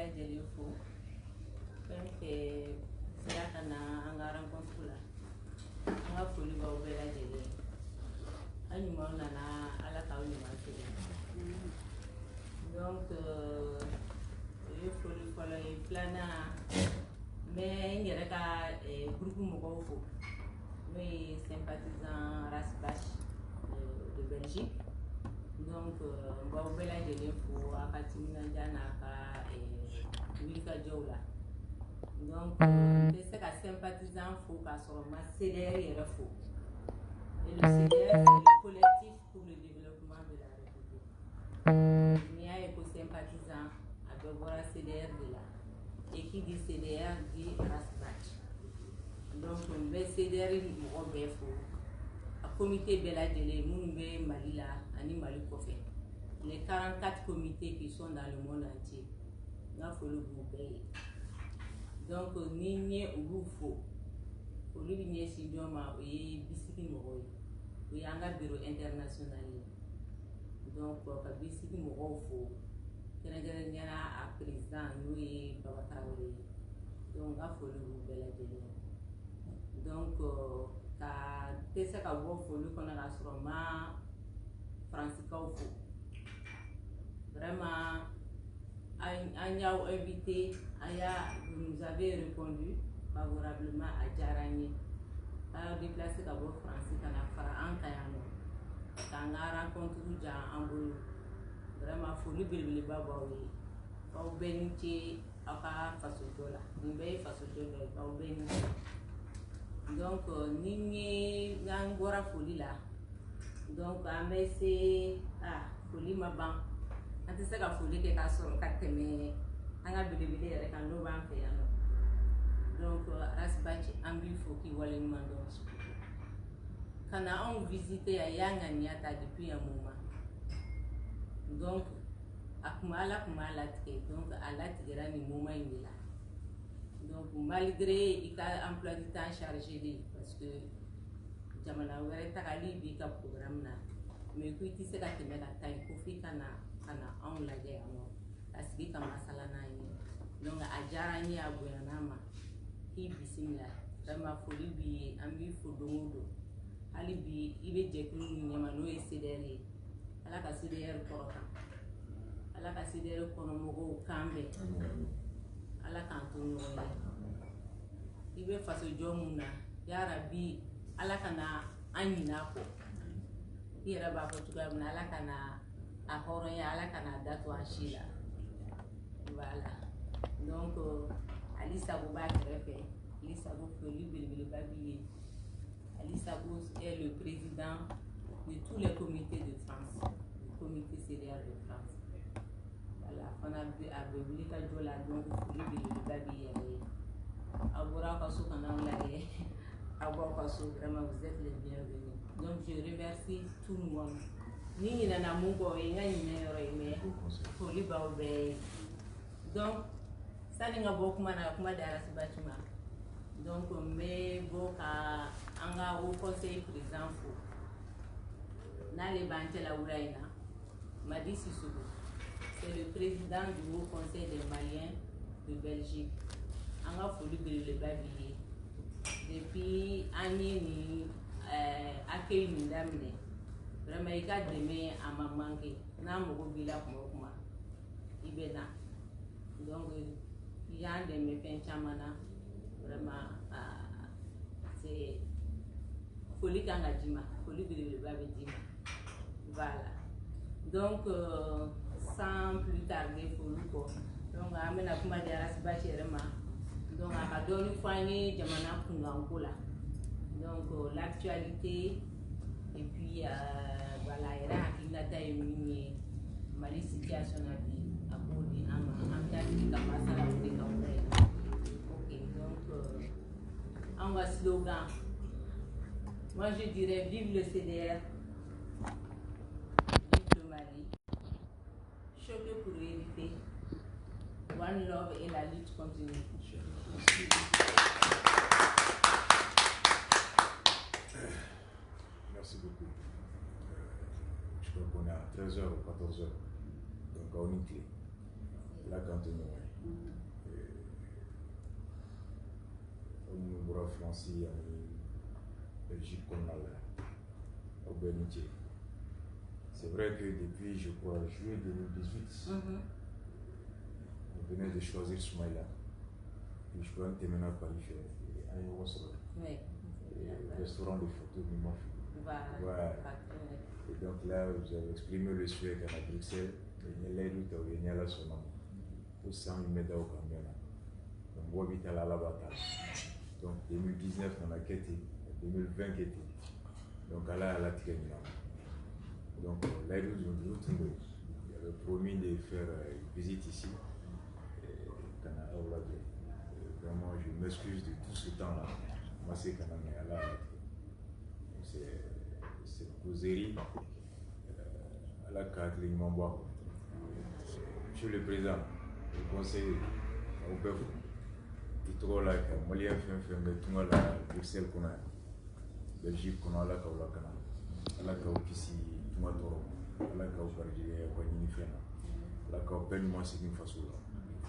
lajɛlen fo fɛn fɛn sera ka na an ka rencontre la an ka foli b'aw bɛɛ lajɛlen an ɲumanw nana ala k'aw ɲuman sɛbɛ donc o ye foli fɔlɔ ye filanan n bɛ n yɛrɛ ka groupe mɔgɔw fo n'o ye sympathisant Rasbach de Belgique donc n b'aw bɛɛ lajɛlen fo a ka timinanja n'a ka wulikajɔw la donc n tɛ se ka sympathisant fo k'a sɔrɔ n ma CDR yɛrɛ fo et le CDR c'est le collectif pour le développement de la République n'i y'a ye ko sympathisant a bɛɛ bɔra CDR de la et qui dit CDR dit Rasbach donc n bɛ CDR mɔgɔ bɛɛ fo a comité bɛɛ lajɛlen minnu bɛ Mali la ani Mali kɔfɛ les 44 comités qui sont dans le monde entier n ka foli b'u bɛɛ ye donc ni n ye olu fo olu bɛ ɲɛsin jɔn ma o ye bisiki mɔgɔw ye o ye an ka bureau international ye donc ka bisiki mɔgɔw fo kɛrɛnkɛrɛnnenya a président n'o ye Baba Tarawele ye donc n ka foli b'u bɛɛ lajɛlen ye donc ka tɛ se ka bɔ foli kɔnɔ k'a sɔrɔ n ma Fransikaw fo vraiment an y'aw invité vous nous avez répondu favorablement à diyara n ye a y'aw déplacé ka bɔ Faransi ka na fara an kan yan nɔ k'an ka rencontre diya an bolo vraiment foli belebeleba b'aw ye k'aw bɛɛ ni ce aw ka fasojɔ la nin bɛɛ ye fasojɔ dɔ ye k'aw bɛɛ ni ce donc ni n bɔra foli la donc an bɛ se foli ma ban an tɛ se ka foli kɛ k'a sɔrɔ ka tɛmɛ an ka belebele yɛrɛ kan n'o b'an fɛ yan nɔ donc Rasbach an b'i fo k'i waleɲuman dɔn ka na anw visiter a y'an ŋaniya ta depuis un moment donc Ala kun b'a latigɛ donc a latigɛra nin moment in de la donc malgré i ka emploi du temps chargé de parce que jamana wɛrɛ tagali b'i ka programme na mais ko i tɛ se ka tɛmɛ ka taa yen ko f'i ka na anw lajɛ yan nɔ ka sigi ka masala n'an ye donc a diyara n ye a bonyana ma k'i bisimila vraiment foli b'i ye an b'i fo don o don hali bi i bɛ jɛkulu min ɲɛma n'o ye CDR ye ala ka CDR kɔrɔta ala ka CDR kɔnɔmɔgɔw kan bɛn ala k'an to ɲɔgɔn ye i bɛ fasojɔ mun na yarabi ala kana an ɲinɛ a kɔ i yɛrɛ b'a fɔ cogoya min na ala kana a hɔrɔnya ala kana da to an si la voilà donc Ali Sabo b'a kɛrɛfɛ Ali Sabo foli belebeleba b'i ye Ali Sabo est le président de tous les comités de France le comité CDR de France voilà fana a bɛ wuli ka jɔ la donc foli belebeleba b'i yɛrɛ ye aw bɔra aw ka so ka n'aw lajɛ aw b'aw ka so vraiment vous êtes les bienvenus donc je remercie tout le monde ni ɲinɛna mun kɔ o ye n ka ɲinɛ yɔrɔ ye mais foli b'aw bɛɛ ye donc sani n ka bɔ kuma na ka kuma di Rasbach ma donc n bɛ bɔ ka an ka haut conseil président fo n'ale b'an cɛla wula in na Madi Sissoko c'est le président du haut conseil des Maliens de Belgique an ka foli belebeleba b'i ye depuis an ye nin accueil nin daminɛ vraiment i ka dɛmɛ a ma manqué n'a mago b'i la kuma o kuma i bɛ na donc i y'an dɛmɛ fɛn caman na vraiment c'est foli kan ka d'i ma foli belebeleba bɛ d'i ma voilà donc sans plus tarder foli kɔ donc an bɛna kuma di Rasbach yɛrɛ ma donc a ka dɔɔni fɔ an ye jamana kunkanko la donc l'actualité et puis voilà yɛrɛ hakilinata ye min ye Mali situation na bi a b'o di an ma an bɛ taa sigi ka masala o de kan wɛrɛ ok donc an ka slogan moi je dirais vive le CDR vive le Mali choqué pour hériter one love et la lutte continue. Merci beaucoup. Je crois qu'on est à 13h ou 14h. Donc, on est clé. Là, quand on est. Au France, Belgique, au Bénin. C'est vrai que depuis, je crois, juillet 2018, on venait de choisir Soumaïla. Puis je crois que maintenant à Paris, un restaurant de photos, ouais. Et donc là, vous avez exprimé le souhait qu'à Bruxelles, il y a l'aide il y a la sonne. Tout ça, il met au camion. Donc, on va vite à la bataille. Donc, 2019, on a quitté, 2020 quitté. Donc, à la Tigana. Donc, l'aide nous avait promis de faire une visite ici. Vraiment, je m'excuse de tout ce temps-là. Moi, c'est quand même à la c'est causerie à la Catherine Mambois. Monsieur le Président, le Conseil au peuple, qui trouve là, Malien fait tout le Bruxelles qu'on a, Belgique qu'on a là, qu'on a là, qu'on a ici, tout le monde, là, qu'on a parlé, qu'on a unifié, là, qu'on a peine moi c'est une façon là.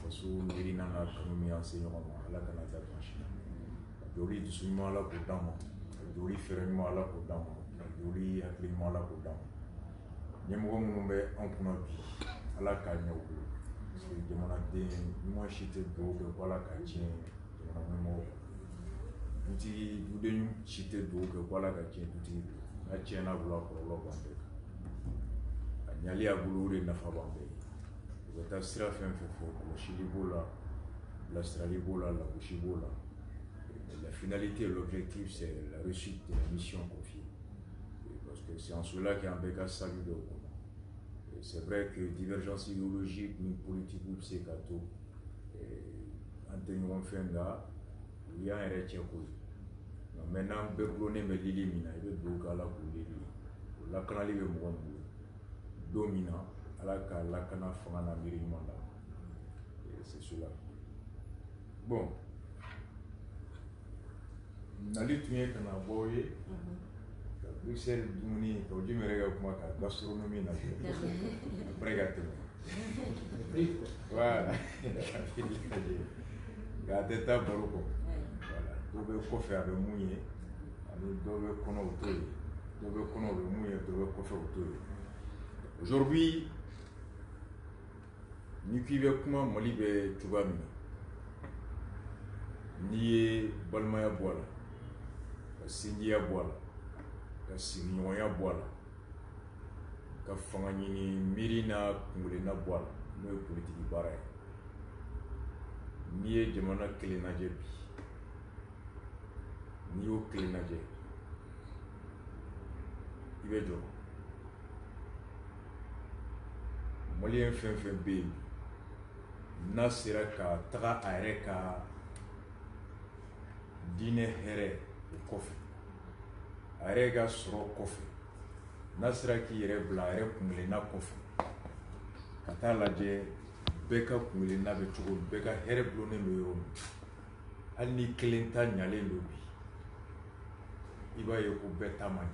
Façon Irina là, comme mis enseignement, là, qu'on a fait un chien. Joli du souvent là pour dame, joli fermement là pour dame, joli acclimement là pour dame. Nyamgo mumbe en kuna bi, ala ka nyawo. Parce que demanda de moi chité do que voilà ka tien, demanda mo. Buti budenu chité do que voilà ka tien buti, na tien na vouloir pour lo bande. Nyali a boulou na fa bande. Vous êtes sira fait le Chili bola, l'Australie bola, la Bushi bola. La finalité et l'objectif, c'est la réussite de la mission confiée. Parce que c'est en cela qu'il y a un béca salut de Okona. C'est vrai que divergence idéologique, ni politique, ou c'est gâteau. Antonio Fenga, il y a un rétien. Maintenant, Berglone me l'élimine, il veut Bokala pour l'éliminer. La canali de Mwambu, dominant, à la cana Fangana Mirimanda. C'est cela. Bon. Nali tun ye kana bɔ ye ka Bruxelles dumuni ka o ji mɛrɛ ka kuma ka gastronomie na après ka tɛmɛ voilà nka a tɛ taa baro kɔ voilà dɔw bɛ kɔfɛ a bɛ mun ye ani dɔw bɛ kɔnɔ o t'o ye dɔw bɛ kɔnɔ o bɛ mun ye dɔw bɛ kɔfɛ o t'o ye aujourd'hui ni k'i bɛ kuma Mali bɛ cogoya min na n'i ye balimaya bɔ a la ka sinjiya bɔ a la ka sigiɲɔgɔnya bɔ a la ka fanga ɲini miiri n'a kungelenna bɔ a la n'o ye politiki baara ye n'i ye jamana kelen lajɛ bi n'i y'o kelen lajɛ i bɛ jɔ Maliyɛn fɛn fɛn bɛ yen n'a sera ka taga a yɛrɛ ka diinɛ hɛrɛ o kɔfɛ a yɛrɛ ka sɔrɔ kɔfɛ n'a sera k'i yɛrɛ bila a yɛrɛ kungelenna kɔfɛ ka taa lajɛ bɛɛ ka kungelenna bɛ cogo min bɛɛ ka hɛrɛ bulonnen bɛ yɔrɔ min hali ni kelen ta ɲalen don bi i b'a ye ko bɛɛ ta ma ɲɛ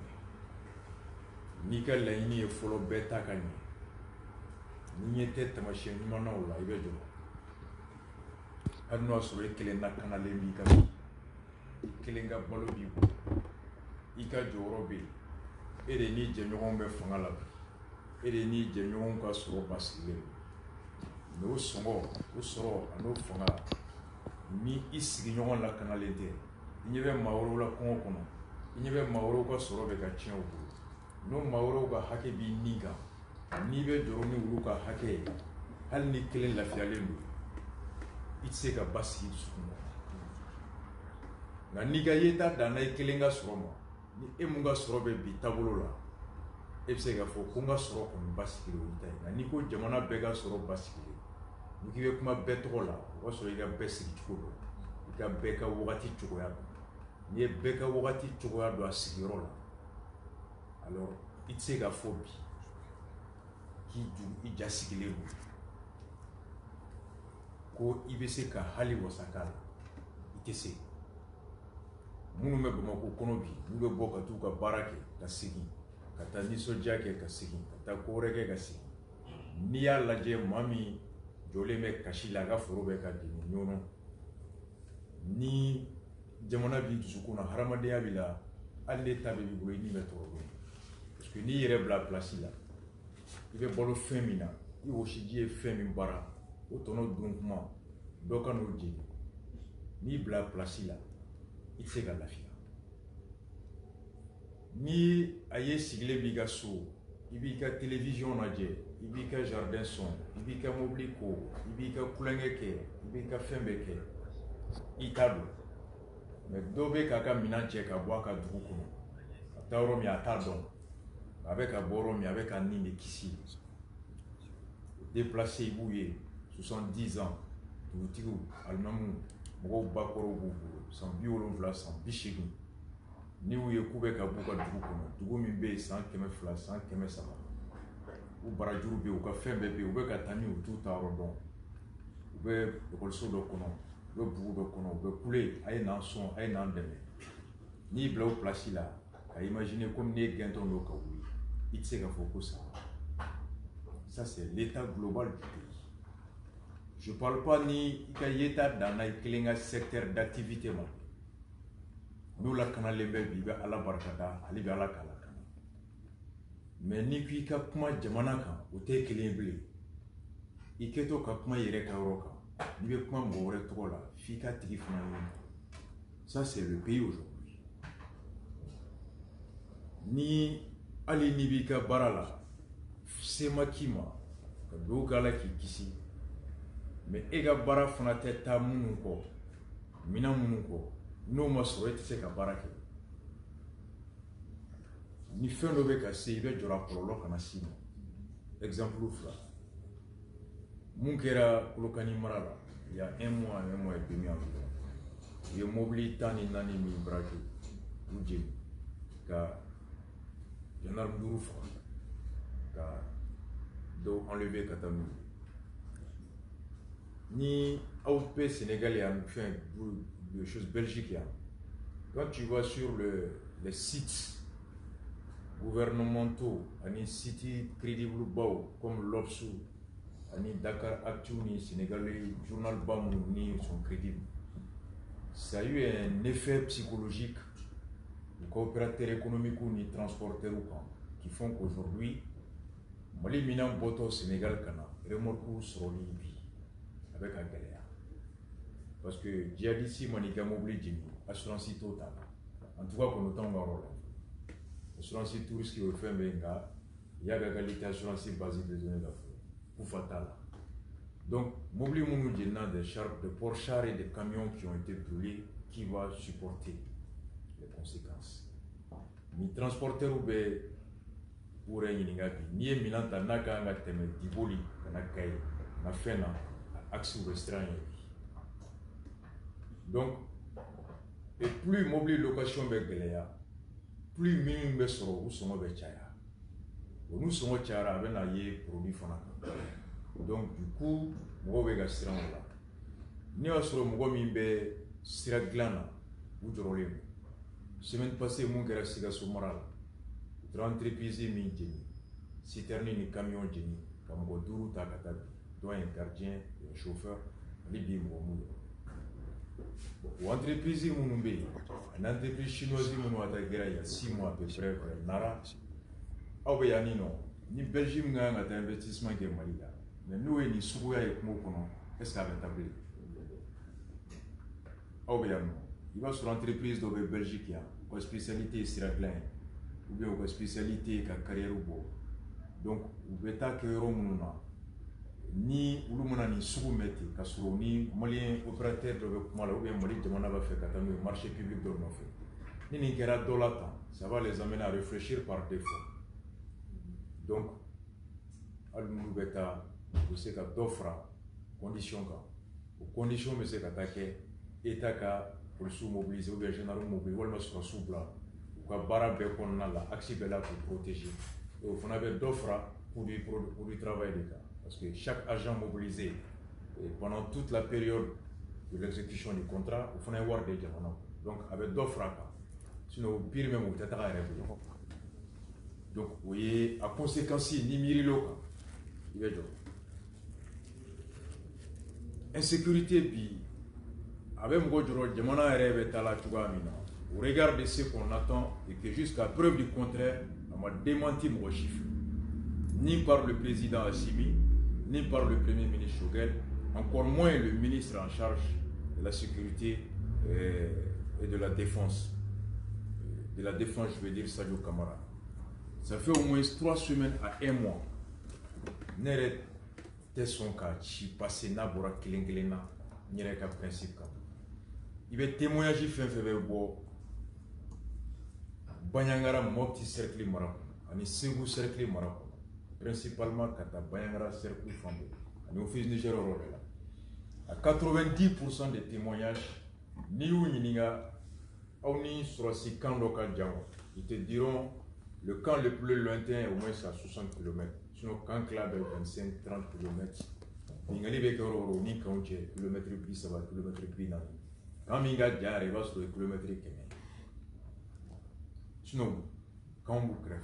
n'i ka laɲini ye fɔlɔ bɛɛ ta ka ɲɛ ni ɲɛ tɛ taamasiyɛn ɲumannaw la i bɛ jɔ hali n'o y'a sɔrɔ e kelen lakanalen b'i ka bi kelen ka balo b'i bolo i ka jɔyɔrɔ bɛ yen e de n'i jɛɲɔgɔnw bɛ fanga la bi e de n'i jɛɲɔgɔnw ka sɔrɔ basigilen don mais o sɔngɔ o sɔrɔ a n'o fanga ni i sigiɲɔgɔn lakanalen tɛ i ɲɛ bɛ maa wɛrɛw la kɔngɔ kɔnɔ i ɲɛ bɛ maa wɛrɛw ka sɔrɔ bɛ ka tiɲɛ u bolo n'o maa wɛrɛw ka hakɛ b'i ni kan n'i bɛ jɔrɔ ni olu ka hakɛ ye hali ni kelen lafiyalen don i tɛ se ka basigi dusukun na nka n'i ka yeta danna i kelen ka sɔrɔ ma ni e mun ka sɔrɔ bɛ bi taabolo la e bɛ se k'a fɔ ko n ka sɔrɔ kɔni basigilen o ta ye nka n'i ko jamana bɛɛ ka sɔrɔ basigilen ni k'i bɛ kuma bɛɛ tɔgɔ la o b'a sɔrɔ i ka bɛɛ sigi cogo dɔn i ka bɛɛ ka wagati cogoya dɔn n'i ye bɛɛ ka wagati cogoya dɔn a sigiyɔrɔ la alors i tɛ se k'a fɔ bi k'i ja sigilen don ko i bɛ se ka hali wasa k'a la i tɛ se minnu bɛ Bamakɔ kɔnɔ bi n'u bɛ bɔ ka t'u ka baara kɛ ka segin ka taa nisɔndiya kɛ ka segin ka taa ko wɛrɛ kɛ ka segin n'i y'a lajɛ maa min jɔlen bɛ kasi la a ka foro bɛ ka dimi ɲɔnɔ ni jamana b'i dusukun na hadamadenya b'i la hali ne ta bɛ b'i bolo i ni bɛ tɔɔrɔ dɔɔni parce que n'i yɛrɛ bila place la i bɛ balo fɛn min na i wɔsiji ye fɛn min baara o tɔnɔ dun kuma dɔ ka n'o jeni n'i bila place la i tɛ se ka lafiya ni a ye sigilen b'i ka so i b'i ka télévision lajɛ i b'i ka jardin sɔn i b'i ka mobili ko i b'i ka kulonkɛ kɛ i b'i ka fɛn bɛɛ kɛ i t'a dɔn mais dɔ bɛ k'a ka minɛn cɛ ka bɔ a ka dugu kɔnɔ a bɛ taa yɔrɔ min a t'a dɔn a bɛ ka bɔ yɔrɔ min a bɛ ka nin de kisi déplacé i b'u ye 70 ans dugutigiw alimamuw mɔgɔw bakɔrɔw b'u bolo san 70 san 80 ni u ye k'u bɛ ka b'u ka dugu kɔnɔ dugu min bɛ yen san 200 san 300 u barajuru bɛ yen u ka fɛn bɛɛ bɛ yen u bɛ ka taa min u t'u ta yɔrɔ dɔn u bɛ ekɔliso dɔ kɔnɔ u bɛ bugu dɔ kɔnɔ u bɛ kule a ye n'an sɔn a ye n'an dɛmɛ n'i bila o place la ka imaginer komi ne gɛntɔ don ka wuli i tɛ se ka fɔ ko ça ça c'est l'état global du pays je parle pas ni i ka yeta danna i kelen ka secteur d'activité ma n'u lakanalen bɛ bi i bɛ ala barikada ale bɛ ala k'a lakana mais ni ko i ka kuma jamana kan o tɛ kelen ye bilen i kɛtɔ ka kuma i yɛrɛ ka yɔrɔ kan n'i bɛ kuma mɔgɔ wɛrɛ tɔgɔ la f'i ka tigi fana ɲini ça c'est le pays aujourd'hui ni hali n'i b'i ka baara la se ma k'i ma ka dugawu k'ala k'i kisi mais e ka baara fana tɛ taa minnu kɔ minɛn minnu kɔ n'o ma sɔrɔ e tɛ se ka baara kɛ ni fɛn dɔ bɛ ka se i bɛ jɔrɔ a kɔlɔlɔ kana s'i ma exemple fila mun kɛra Kolokani mara la il y a un mois et demi environ u ye mobili 14 min braqué u jeni ka gendarme 5 faga ka dɔw enlever ka taa n'u ye ni aw bɛ Sénégal yan fɛn de choses Belgique yan quand tu vas sur les sites gouvernementaux ani sites crédibles baw comme l'Obsu ani Dakar Actu ni Sénégalais journal ba minnu ni sont crédibles ça a eu un effet psychologique aux coopérateurs économiques ni transporteurs qui font qu'aujourd'hui Mali minɛn bɔtɔ Sénégal ka na remorque sɔrɔli bi a bɛ ka gɛlɛya parce que djihadiste ma n'i ka mobili jeni assurance t'o ta en tout cas kɔni o t'anw ka yɔrɔ la assurance tout risque o fɛn bɛ nka i y'a ka qualité assurance basée de données ka fɔ kufa t'a la donc mobili minnu jenina des ports chars et des camions qui ont été brûlés qui va supporter les conséquences ni transporteurs bɛ u yɛrɛ ɲininka bi n'i ye minɛn ta n'a ka kan ka tɛmɛ Diboli ka na Kayi na fɛn na axe restreint ye donc et plus mobile location bɛ gɛlɛya plus minnu bɛ sɔrɔ u sɔngɔ bɛ caya o n'u sɔngɔ cayara a bɛ na ye produit fana kan donc du coup mɔgɔw bɛ ka siran o la n'i y'a sɔrɔ mɔgɔ min bɛ sira dilan na u jɔrɔlen don semaine passée mun kɛra Sikaso mara la entreprise min jeni citerne ni camion jeni ka mɔgɔ 5 ta ka taa bi dont un gardien et un chauffeur ani bi mɔgɔ mun ye o entreprise minnu bɛ yen ani entreprise chinoise minnu ka taa gɛrɛ il y a 6 mois à peu près Nara aw bɛ yan nin nɔ ni Belgique min ka kan ka taa investissement kɛ Mali la mais n'o ye nin suguya ye kungo kɔnɔ est ce que a bɛ taa bilen aw bɛ yan nɔ i b'a sɔrɔ entreprise dɔ bɛ Belgique yan u ka spécialité ye sira dilan ye ou bien u ka spécialité ka carrière bɔ donc u bɛ taa kɛ yɔrɔ minnu na ni olu mana nin sugu mɛn ten ka sɔrɔ ni malien opérateur dɔ bɛ kuma la ou bien Mali jamana b'a fɛ ka taa n'u ye marché public dɔ nɔfɛ ni nin kɛra dɔ la tan ça va les amener à réfléchir par défaut donc hali n'u bɛ taa u bɛ se ka dɔ fara condition kan o condition bɛ se ka taa kɛ état ka policiers mobilisés ou bien gendarmes mobilisés walima sɔrɔsiw bila u ka baara bɛɛ kɔnɔna la axe bɛɛ la k'u protéger et o fana bɛ dɔ fara pour du travail de cas parce que chaque agent mobilisé pendant toute la période de l'exécution du contrat o fana ye wari de jamana donc a bɛ dɔ fara kan sinon au pire même u tɛ taga yɛrɛ bolo donc o ye a conséquence ni miiri l'o kan i bɛ jɔ insécurité bi avec Mgodjoro Djamana rêve Tala Tchougamina. Au regard de ce qu'on attend et que jusqu'à preuve du contraire, on m'a démenti mon chiffre. Ni par le président Assimi, ni par le premier ministre Choguel, encore moins le ministre en charge de la sécurité et de la défense. De la défense, je veux dire Sadio Kamara. Ça fait au moins 3 semaines à 1 mois. Nere Tessonka, qui passé Nabora Kilengelena, Nireka principe. Il va témoigner fin février. Banyangara Mopti cercle Marako, ani Segu cercle Marako, principalement Kata Banyangara cercle Fambé, ani office Niger Rodela. À 90% des témoignages, ni ou ni niga, ou ni sur ce camp local Django, ils te diront le camp le plus lointain est au moins à 60 km. Sinon, camp club est 25-30 km. Ningali Bekoro, ni Kaunche, kilomètre 10, ça va kilomètre 10. Quand Minga Dja arrive sur le kilomètre 15. Sinon, quand vous crèvez,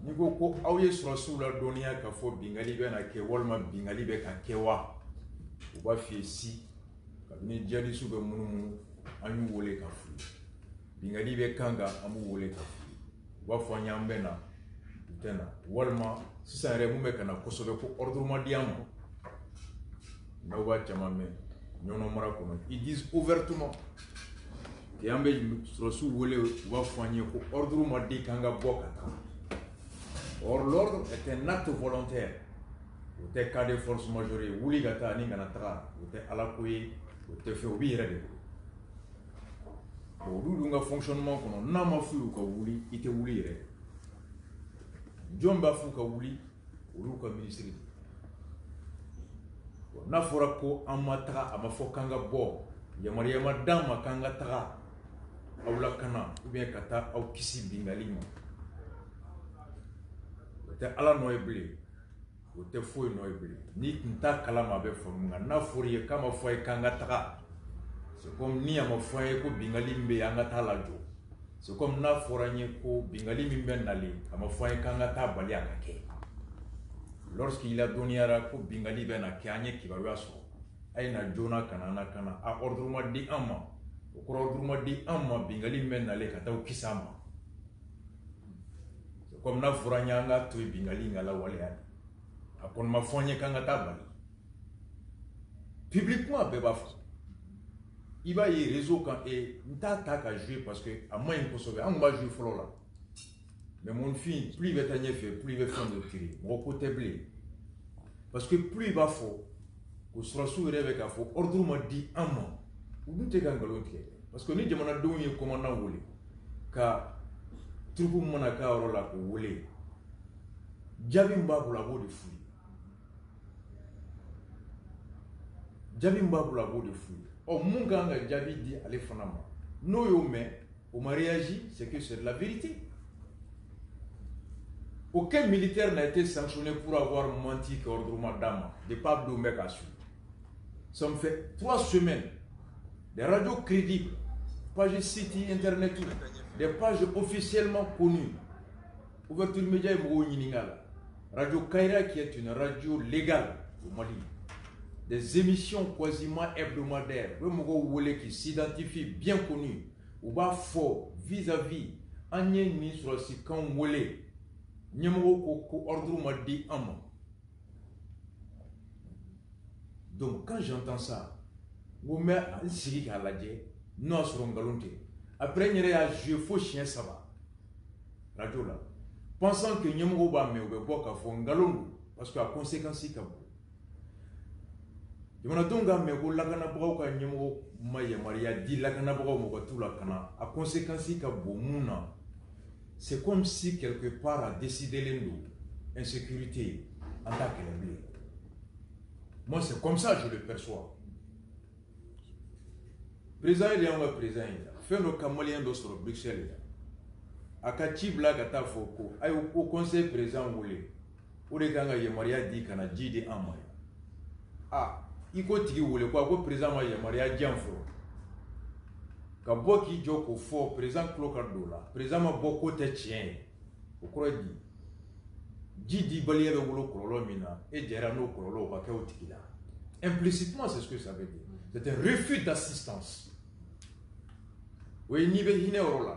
ni ko aw ye sɔrɔsiw la dɔnniya ka fɔ bingali bɛ na kɛ walima bingali bɛ ka kɛ wa u b'a f'i ye si kabini jihadisiw bɛ munumunu an y'u wele ka f'u ye bingali bɛ kan kan an b'u wele ka f'u ye u b'a fɔ an y'an bɛ na u tɛ na walima sisan yɛrɛ mun bɛ ka na kosɛbɛ ko ordre ma di an ma n'aw b'a caman mɛn ɲɔnɔ mara kɔnɔ ils disent ouvertement que an bɛ sɔrɔsiw wele u b'a fɔ an ye ko ordre ma di k'an ka bɔ ka taa. Or, l'ordre est un acte volontaire. Ou t'es cas de force majeure, ou les gata, ni ganatra, ou t'es à la couille, ou t'es fait oublier. Pour nous, nous avons fonctionnement qu'on n'a pas fait ou qu'on voulait, il te voulait. John Bafou qu'on voulait, ou nous comme ministre. On a fait ko amatra, amafo kanga bo, yamari yamadama kanga tra, ou la kana, ou bien kata, ou kisi bingalima. Ala noyeble o te foyi noyeble ni nta kalama be famunga na foriye kama foye kanga taka c'est comme ni ama foye ko bingali mbe anga tala jo c'est comme na foranye ko bingali mbe nali ama foye kanga ta bali akake lorsqu'il a donné ara ko bingali be na kyanye kibawa so ay na jona kana a ordre ma di amma o ko ordre ma di amma bingali mbe nali kata o kisama comme na furanya nga to bingali ngala wale ya akon ma fonye kanga tabali publiquement beba fo iba y réseau quand et nta ta ka jouer parce que à moins impossible on va jouer folo là mais mon fils plus il va tanye fait plus il va faire de tirer mon côté blé parce que plus il va fo ko sera sous rêve ka fo ordre ma di amma ou nous te gangalo tie parce que ni demana don ye commandant wole ka troupe manaka rola ko wole jabimba bula bo de fou jabimba bula bo de fou o munga nga jabi di ale fanama no yo mais on m'a réagi c'est que c'est de la vérité. Aucun militaire n'a été sanctionné pour avoir menti qu'ordre madama de Pablo Mekasu. Ça me fait 3 semaines des radios crédibles, pages site internet, des pages officiellement connues. Ouverture média et Radio Kaira qui est une radio légale au Mali. Des émissions quasiment hebdomadaires, qui s'identifient bien connues, ou bas fort vis-à-vis, Agnès ni sur le site quand Wole, Nyamoko ko ordre m'a dit un. Donc quand j'entends ça, vous mettez un siri à la dé, non sur un galonté. Après, il y a un jeu faux chien, ça va. Radio là. Pensant que Nyamoko va me voir un galon, parce que la conséquence est que je me dis que la Kanabra Nyamoko Maya Maria dit la Kanabra Mogatou la Kana, a conséquence est que c'est comme si quelque part a décidé l'endo, insécurité, en tant que les. Moi, c'est comme ça que je le perçois. Président, il y a un président. Fait le Camalien de sur Bruxelles. A Katibla Katafoko, au conseil président Woulé. Où les gars, il y a Maria dit qu'on a dit des amants. Ah, il faut que vous le quoi, président Maria Dianfo. Quand qui joue au fort, président Clocardola, président Maboko Tetien, au Croidi, Didi Balia de Wolo Krolomina, et Gerano Krolo, Bakaotikila. Implicitement, c'est ce que ça veut dire. C'est un refus d'assistance. Oui, ni behine orola.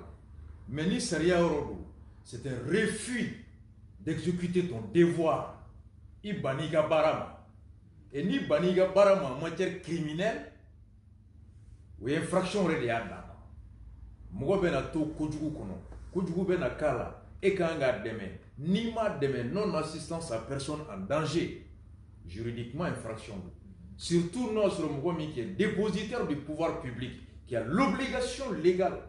Mais ni saria orodo. C'est un refus d'exécuter ton devoir. Ibaniga barama. Et ni baniga barama en matière criminelle. Oui, infraction réelle. Mogo bena to kojugu kono. Kojugu bena kala. Et quand on deme. Ni ma deme non-assistance à personne en danger. Juridiquement infraction. Surtout notre Mogomi qui est dépositaire du pouvoir public, qui a l'obligation légale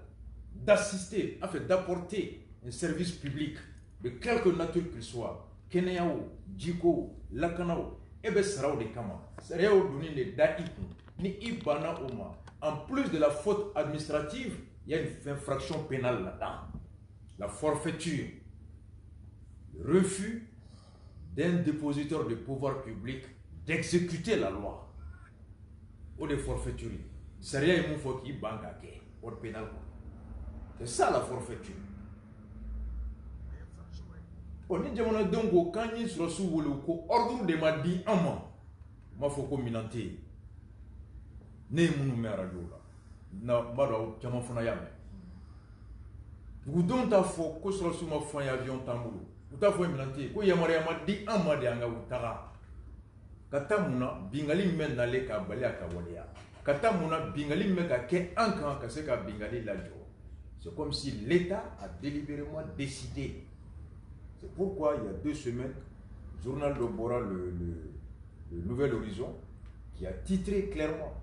d'assister, afin d'apporter un service public de quelque nature qu'il soit, Keneao, Djiko, Lakanao, Ebe Sarao de Kama, Sarao Duni de Daïkou, ni Ibana Oma. En plus de la faute administrative, il y a une infraction pénale là-dedans. La forfaiture, le refus d'un dépositeur du pouvoir public d'exécuter la loi ou de forfaiture. C'est rien il faut qu'il banque à quai, au pénal. C'est ça la forfaiture. On dit donc quand il se retrouve le ordre de ma dit un mois, ma faut qu'on minante. Ne munu me radio là. Na baro chama fona yame. Vous donc ta faut que sur ma fon avion tamulu. Vous ta faut minante. Ko yamare ma di un mois de anga utara. Katamuna bingali men nale ka balia ka walia. Katamuna bingali me ka ke ankan ka se ka bingali la jo. C'est comme si l'État a délibérément décidé. C'est pourquoi il y a 2 semaines, le journal de Bora, le Nouvel Horizon, qui a titré clairement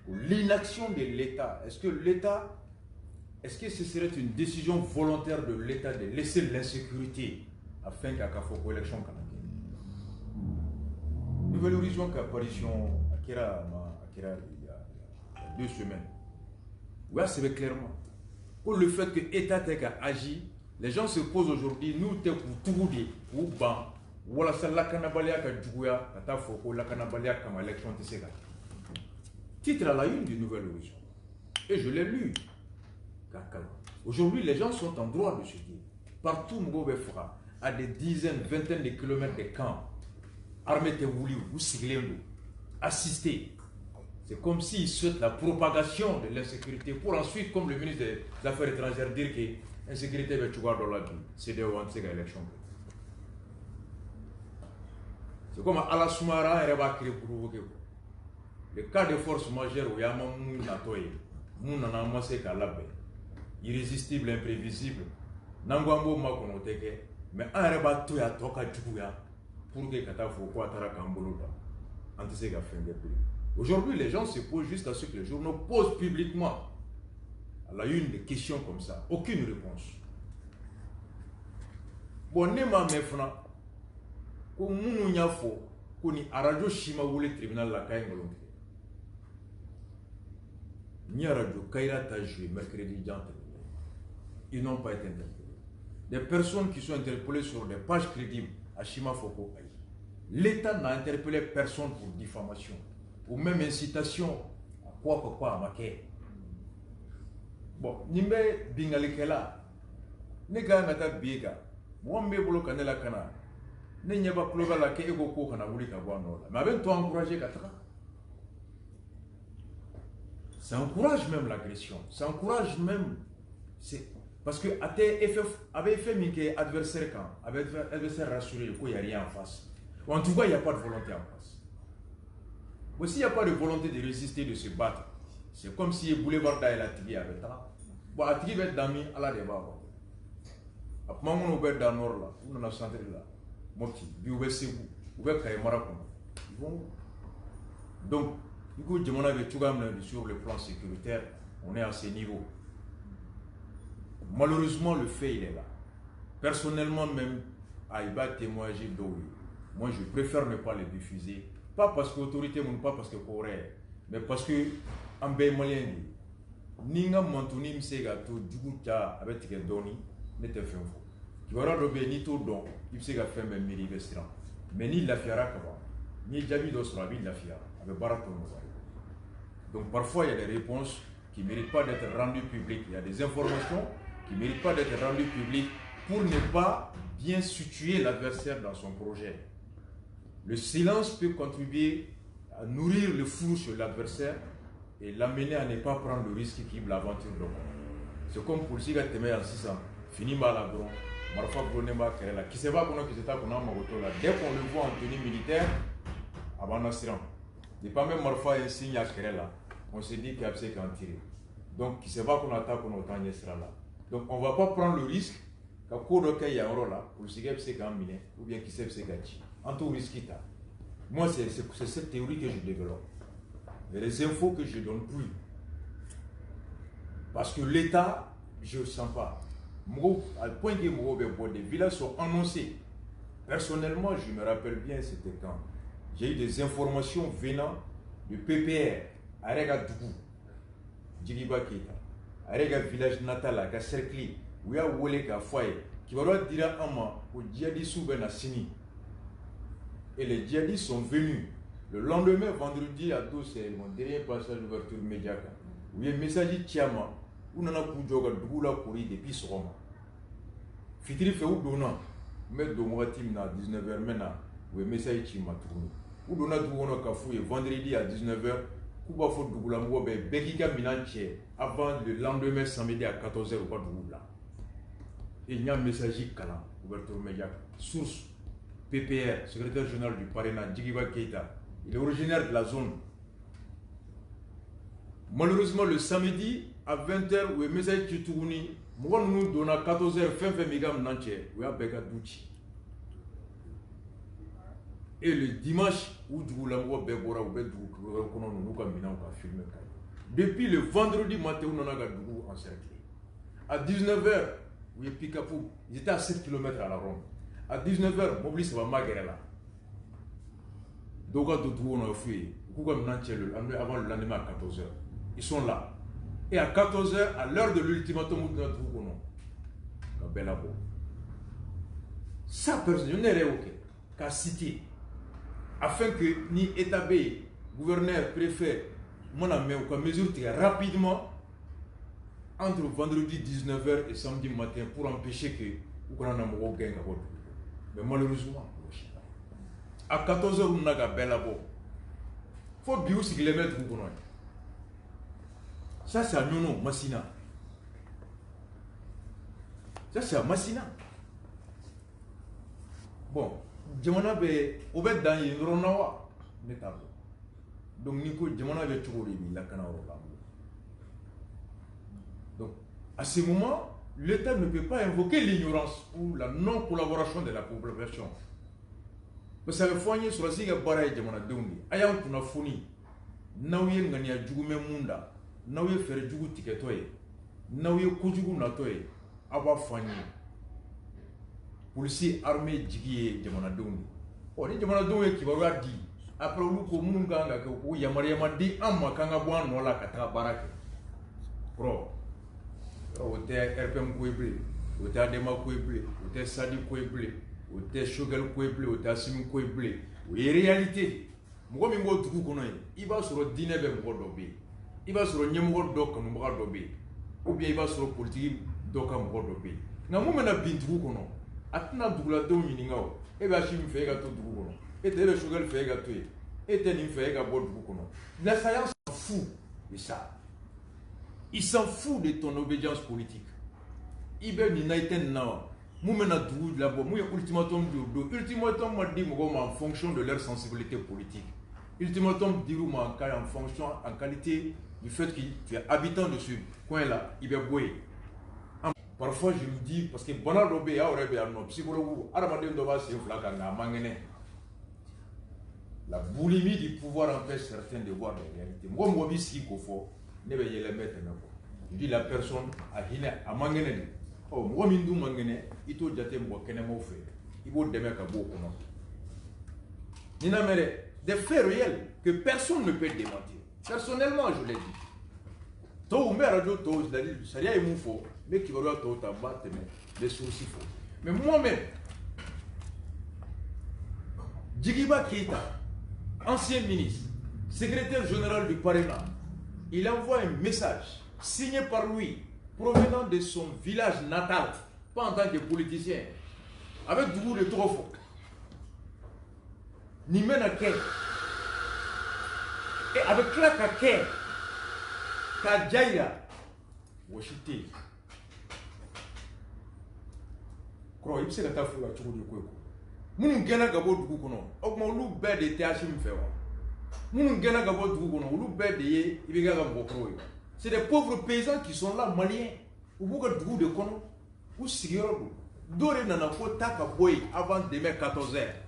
l'inaction de l'État. Est-ce que ce serait une décision volontaire de l'État de laisser l'insécurité afin qu'à Kafoko élection canadienne? Nouvel Horizon qui apparition à Kira il y a 2 semaines. Oui, c'est clairement. Pour le fait que l'État a agi, les gens se posent aujourd'hui, nous, t'es pour tout dire, pour ban, voilà, c'est la canabalia qui a joué, la foko, la canabalia comme élection de Sega. Titre à la une du Nouvel Horizon. Et je l'ai lu. Aujourd'hui, les gens sont en droit de se dire, partout, Mgobe Fera, à des dizaines, vingtaines de kilomètres de camps, armés de Wouli ou Siglendo, assistés. C'est comme s'ils souhaitent la propagation de l'insécurité pour ensuite, comme le ministre des Affaires étrangères, dire que l'insécurité va jouer dans la vie. C'est de l'élection. C'est comme à la Soumara, elle va créer pour provoquer. Le cas de force majeure où il y a un monde qui a irrésistible, imprévisible. Nangwambo Makonoteke, mais un rebat tout à Toka Djouya pour que Katafo Kwatara Kamboloda. Antisega Fengepi. Aujourd'hui, les gens se posent juste à ce que les journaux posent publiquement à la une des questions comme ça. Aucune réponse. Bon, Nema Mefna, comme Mounouniafo, qu'on y a radio Shima ou le tribunal la Kaingolonte. Ni à radio Kaira Tajui, mercredi janté. Ils n'ont pas été interpellés. Des personnes qui sont interpellées sur des pages crédibles à Shima Foko. L'État n'a interpellé personne pour diffamation ou même incitation à quoi à maquer. Bon, Nimbe Bingalikela, Nega Nata Biga, Mwambe Bolo Kanela Kana, Nenyaba Kloba la Kego Kana Wulika Wanola. Mais avec toi encourager Katra. Ça encourage même l'agression. Ça encourage même. Parce que avait fait Mike adversaire quand avait adversaire rassuré qu'il n'y a rien en face. Ou en tout cas, il n'y a pas de volonté en face. Mais s'il n'y a pas de volonté de résister, de se battre, c'est comme si le boulevard d'Aïla Tigui avait ça. Bon, à Tigui, d'ami, à la débat. Après, on va dans le nord là, on a centré là. Moti, Bioué Sebou, Oubé Kaïmara. Donc, du coup, sur le plan sécuritaire, on est à ce niveau. Malheureusement, le fait, il est là. Personnellement, même, Aïba témoigner d'Oui. Moi, je préfère ne pas les diffuser. Pas parce que l'autorité, pas parce que Corée, mais parce que en Malien, Ninga Mantouni Msega, tout Djouta, avec Doni, n'était fait faux. Tu vas regarder ni tout don, il s'est fait un miri vestirant. Mais ni la fiara, ni Jabi d'Osrabi, la fiara, avec Baraton. Donc parfois, il y a des réponses qui ne méritent pas d'être rendues publiques. Il y a des informations qui ne méritent pas d'être rendues publiques pour ne pas bien situer l'adversaire dans son projet. Le silence peut contribuer à nourrir le flou sur l'adversaire et l'amener à ne pas prendre le risque qui l'aventure. C'est comme pour si tu es en 600, fini mal à bron, marfa bronema kerela, qui se va qu'on a qui se tape qu'on a magoto là. Dès qu'on le voit en tenue militaire, avant Nassiran, n'est pas même marfa un signe à kerela, on se dit qu'il y a absolument qu'à en tirer. Donc, qui se va qu'on attaque qu'on a autant sera là. Donc, on ne va pas prendre le risque qu'à court qu'il y a un rôle là, pour le signe c'est qu'à miner, ou bien qui sait c'est qu'à chi. En tout risque, moi, c'est cette théorie que je développe. Et les infos que je ne donne plus. Parce que l'État, je ne sens pas. À le point que des villages sont annoncés. Personnellement, je me rappelle bien, c'était quand j'ai eu des informations venant du PPR, à Regadougou, Djiriba Keita, à Rega village natal, à Cercli, où il y a Wole Kafoye, qui va dire à moi, au djihadistes ou à Sini. Et les djihadistes sont venus. Le lendemain, vendredi, à tous, c'est mon dernier passage d'ouverture médiatique. Où il y a un message de Tiama, où on a pu jouer à courir depuis ce moment. Fitri fait où donnant, mais de mon team à 19h maintenant, où il y a un message de Tiama tourné. Où on a doué Kafoué vendredi à 19h, Kuba faut double l'amour, Bekika Minanche, avant le lendemain samedi à 14h ou pas double. Et il y a un message de Kala, ouverture médiatique. Source PPR, secrétaire général du parrainage, Djigiba Keita. Il est originaire de la zone. Malheureusement, le samedi à 20h, où le message de Tourouni, moi nous donnons à 14h, fin mégam nanche, où il y a Beka Douchi. Et le dimanche, où Djoulamou Begora ou Bedou, nous avons filmé. Depuis le vendredi matin, où nous avons encerclé. À 19h, où il y a Pikapou, ils étaient à 7 km à la ronde. À 19h, Moblis va magérer là. Donc, on a fui. Avant le lendemain à 14h. Ils sont là. Et à 14h, à l'heure de l'ultimatum, nous avons ça, personne n'est révoqué. Qu'à citer. Afin que ni État B, gouverneur, préfet, mon ami, ou mesure rapidement entre vendredi 19h et samedi matin pour empêcher que vous ayez un gain. Mais malheureusement, à 14h, on a un bel labo. Il faut bien aussi les mettre au. Ça, c'est un nono, Massina. Ça, c'est un Massina. Bon, Djamana be, Obed dans une ronawa, donc, Nico, Djamana be toujours la canara. Donc, à ce moment, l'État ne peut pas invoquer l'ignorance ou la non-collaboration de la population. Mais ça veut foigner sur la signe baraye Djamana Dungi. Ayam kuna funi. Naouye ngania djugume munda. Naouye fere djugu tiketoye. Naouye kujugu natoye. Aba foigner. Policier armé djigye Djamana Dungi. Oh, ni Djamana Dungi qui va dire. Après, nous, comme nous, nous yamariama di amma kanga bwan nola kata barake. Pro. Ote RPM Koueble, ote Adema Koueble, ote Sadi Koueble, ote Shogel Koueble, ote Assimi Koueble. Oui, réalité. Moi, je suis tout le monde. Il va sur le dîner de Mourodobé. Il va sur le numéro d'Ok Mourodobé. Ou bien il va sur le politique d'Ok Mourodobé. Nous avons un bin tout le monde. Atna Dougla Dominingao. Et bien, je me fais gâteau du Gouron. Et le Shogel fait gâteau. Et il fait gâteau du Gouron. La science s'en fout de ça. Il s'en fout de ton obédience politique. Il veut n'aïten na. Moumena dou la bo. Mouya ultimatum do. Ultimatum m'a dit en fonction de leur sensibilité politique. Ultimatum dit en fonction, en qualité du fait que tu es habitant de ce coin-là, il va boire. Parfois je me dis parce que bonal robé a aurait bien non psychologue. Aramadem doit se flaganga mangene. La boulimie du pouvoir empêche certains de voir les réalités. Moi, moi, je suis ne be yele mettre na ko di la personne a hina a mangene oh mo min du mangene ito jate mo kene mo fe ibo deme ka bo ko no ni na mere des faits réels que personne ne peut démentir. Personnellement je l'ai dit to ou me radio to c'est-à-dire saria emu fo mais qui va to ta batte mais sourcils fo mais moi-même Djigiba Keita, ancien ministre, secrétaire général du parrainage, il envoie un message signé par lui, provenant de son village natal, pas en tant que politicien, avec beaucoup de trop fort. ni mena kɛ et a bɛ tila ka kɛ k'a jayira wɔsi tɛ yen kɔrɔ i bɛ se ka taa fo la cogo di ko ye ko minnu gɛnna ka bɔ dugu kɔnɔ o tuma olu bɛɛ de tɛ Hachim fɛ wa minnu gɛnna ka bɔ dugu kɔnɔ olu bɛɛ de ye IBK ka mɔgɔkɔrɔw ye c'est des pauvres paysans qui sont là maliens u b'u ka dugu de kɔnɔ u sigiyɔrɔ don dɔ de nana ko taa ka bɔ yen avant demain 14h.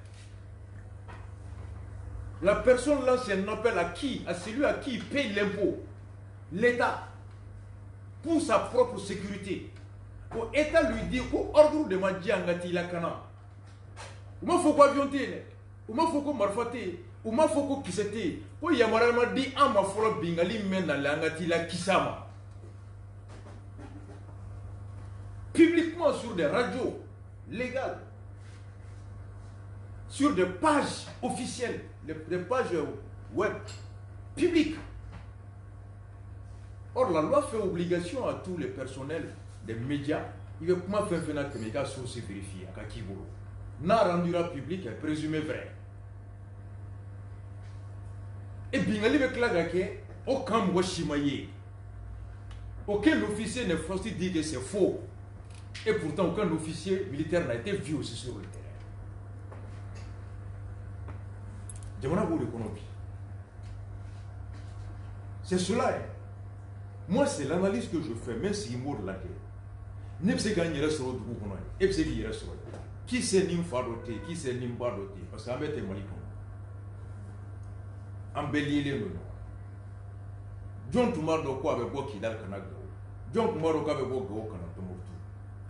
La personne là c'est un appel à qui? À celui à qui il paye l'impôt, l'État, pour sa propre sécurité. Pour l'État lui dit qu'au ordre de ma djangati la kana. Ou ma faut quoi vionter, ou ma faut quoi marfater, ou ma faut quoi kisete. Pour yamara ma dit en ma fola bingali mena la ngati la kisama. Publiquement sur des radios légales, sur des pages officielles, des pages web publiques. Or, la loi fait obligation à tous les personnels des médias. Il veut comment faire que les gars soient vérifiés à Kakibolo. N'a rendu public est présumé vrai. Et bien, il veut que aucun washimaye, aucun officier ne faut dire que c'est faux. Et pourtant, aucun officier militaire n'a été vu aussi sur le terrain. C'est cela. Moi, c'est l'analyse que je fais, même si il mord la guerre. Ne sais pas sur le groupe, et c'est qui reste. Qui c'est Nimfa doté, qui c'est Nimba doté, parce qu'en fait, c'est Malikon. En bélier les noms. John Tumaro quoi avec quoi qui dal Kanag. John Tumaro avec quoi go Kanatomotu.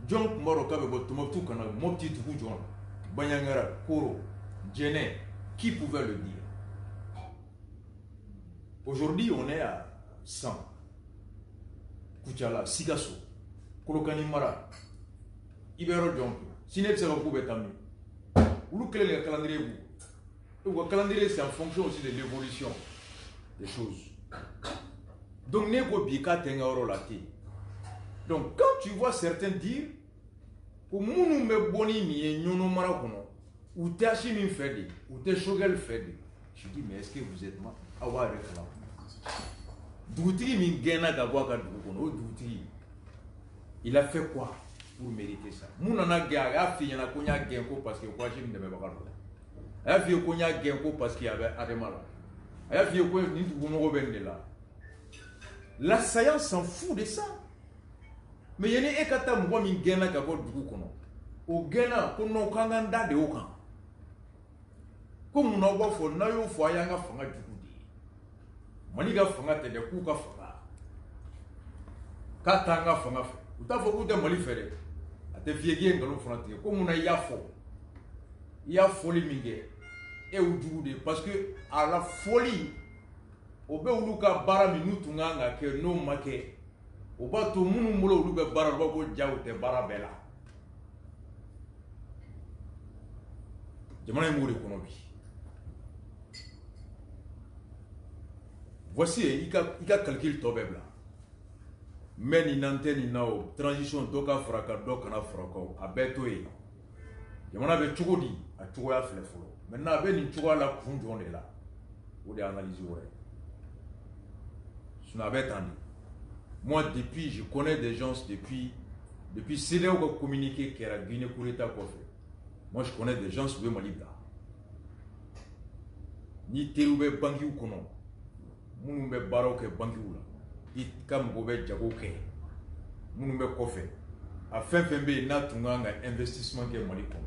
John Tumaro avec quoi Tomotu Kanag, Mopti Tujon, Banyangara, Koro, Djene, qui pouvait le dire? Aujourd'hui, on est à 100. Kuchala, Sigaso, Kolokani Mara, Ibero Djonko, Sinep Serapou Betami. Où quel est le calendrier vous? Le calendrier, c'est en fonction aussi de l'évolution des choses. Donc, Nego Bika Tengaoro Lati. Donc, quand tu vois certains dire, pour Mounou me boni mi nyono marakono, ou t'es Hachim Fedi, ou t'es Shogel Fedi, je dis, mais est-ce que vous êtes mort? Awa réclame. Doutri Mingena Gabwaka Doukono, Doutri. Il a fait quoi pour mériter ça? Mounana Gaga, Fiyana Konya Genko parce que Wajim de Mebakaro. Elle a fait Konya Genko parce qu'il y avait Ademala. Elle a fait Konya Nitouno Bendela. L'assaillant s'en fout de ça. Mais il y a des Ekata Mwami Gena Gabot Doukono. Au Gena, Kono Kanganda de Okan. Comme on a vu, on a eu Foyanga Fanga du Koudi. Maniga Fanga te de Kuka Fanga. Katanga Fanga. Vous avez vu des Malifere. A te fiégué dans le frontier. Comme on a Yafo. Il y a folie mingue. Et où du parce que à la folie, au Beuluka Barami Nutunganga que non make. Au bateau Moumoulo Lube Barabago Djaoute Barabella. Je m'en ai mouru Konobi. Voici, il y a calcul tobebla. Mais il n'antenne nao transition doka fraka doka na frako abetoe. Je m'en avais chugodi à chugoya flefolo. Maintenant ben ni chugoya la kunjon est là. Ou de analyser ouais. Je n'avais tendu. Moi depuis je connais des gens depuis c'est où communiquer qui a Guinée Koureta quoi fait. Moi je connais des gens sur le Malibda. Ni teroube banki ou kono. Mounou be baro ke banki ou la. It kam gobe jago ke. Mounou be kofe. A fin be na tunganga investissement ke Mali kono.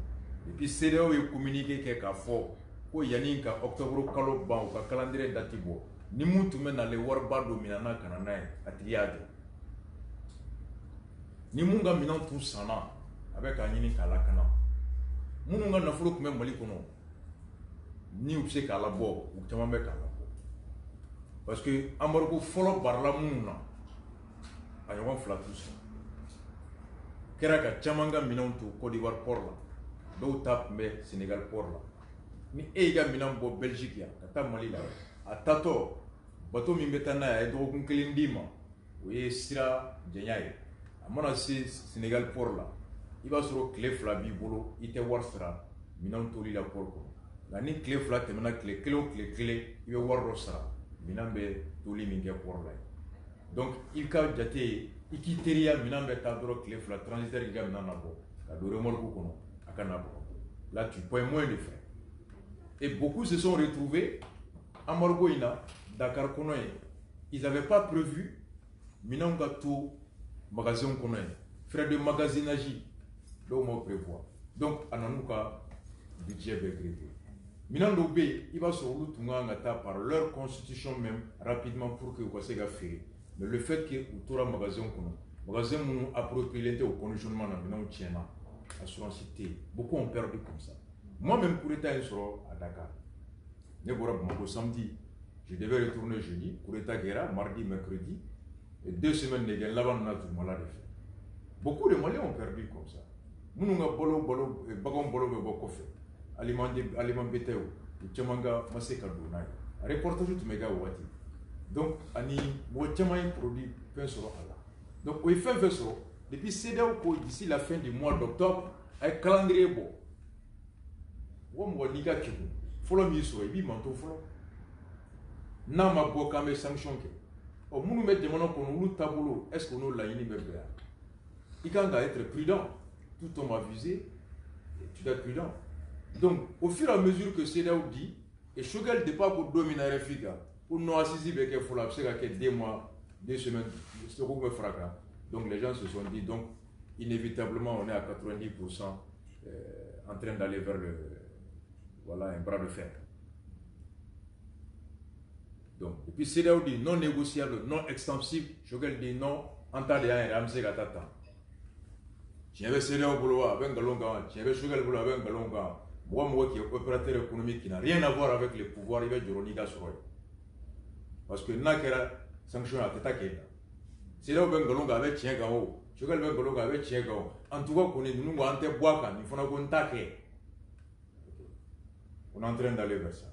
Et puis c'est là où il communique ke ka fo. Ko yani ka octobre kalo ban ou ka calendrier datibo. Ni moutou men na le warba dominana kanana atiyade. Ni munga minan tout sana avec anini kalakana. Mounou nga nafolo kume Mali kono. Ni ou se kala bo ou tama be kala. Parce que Amargo follow par la mouna. Ayon flatus. Keraka chamanga minantu Côte d'Ivoire pour là. Do tap me Sénégal pour là. Ni ega minambo Belgique ya, kata Mali là. A tato bato mimbetana e do kunkelindima. Oui sira jenyaye. Amona si Sénégal pour là. Il va sur clé flabi bolo ite warsra minantu lila pour ko. La ni clé flat te mena clé clé il va voir ça minambe toli minge pour là donc il ka jate ikiteria minambe ta dro clé flat transitaire qui gagne na bo ka do remorque kono akana bo là tu paies moins de frais et beaucoup se sont retrouvés à Margoïna Dakar konoye ils n'avaient pas prévu minanga tout magasin konoye frais de magasinage donc on prévoit donc ananuka budget begrévé minando B, il va se retrouver par leur constitution même rapidement pour que vous puissiez faire. Mais le fait que vous avez un magasin approprié au conditionnement dans assurance, beaucoup ont perdu comme ça. Moi-même, pour l'état à Dakar, samedi, je devais retourner jeudi, pour l'état guerre, mardi, mercredi, et 2 semaines de guerre, là-bas, on a tout malade. Beaucoup de Maliens ont perdu comme ça. Nous avons bolo, aliment bétail chamanga maseka donai reportage tu mega wati donc ani mo chamay produit pain sur ala donc il fait vaisseau depuis CEDEAO ko d'ici la fin du mois d'octobre ay calendrier bo wo mo liga kibu follow mi so e bi manto follow na ma bo kamé sanction ke o munu met de mono ko nu tableau est-ce que nous la yini bébé il faut être prudent tout on m'a visé tu dois être prudent. Donc, au fur et à mesure que CEDEAO dit, et Choguel n'est pas pour dominer les filles, pour nous assister avec les folles, c'est qu'il y a 2 mois, 2 semaines, c'est beaucoup de fracas. Donc, les gens se sont dit, donc, inévitablement, on est à 90% en train d'aller vers un bras de fer. Donc, et puis CEDEAO dit non négociable, non extensif, Choguel dit non, en tas de rien, Ramsey Gatata. Tu avais CEDEAO Bouloa, avec Galonga, tu avais Choguel Bouloa, avec Galonga. Moi qui est opérateur économique qui n'a rien à voir avec les pouvoirs, il va dire Roniga Soroy. Parce que Nakera sanction à Teta Keda. C'est là où Bengalonga avait tien gao. Chogal Bengalonga avait tien gao. En tout cas, on est nous en terre boaka, il faut qu'on taque. On est en train d'aller vers ça.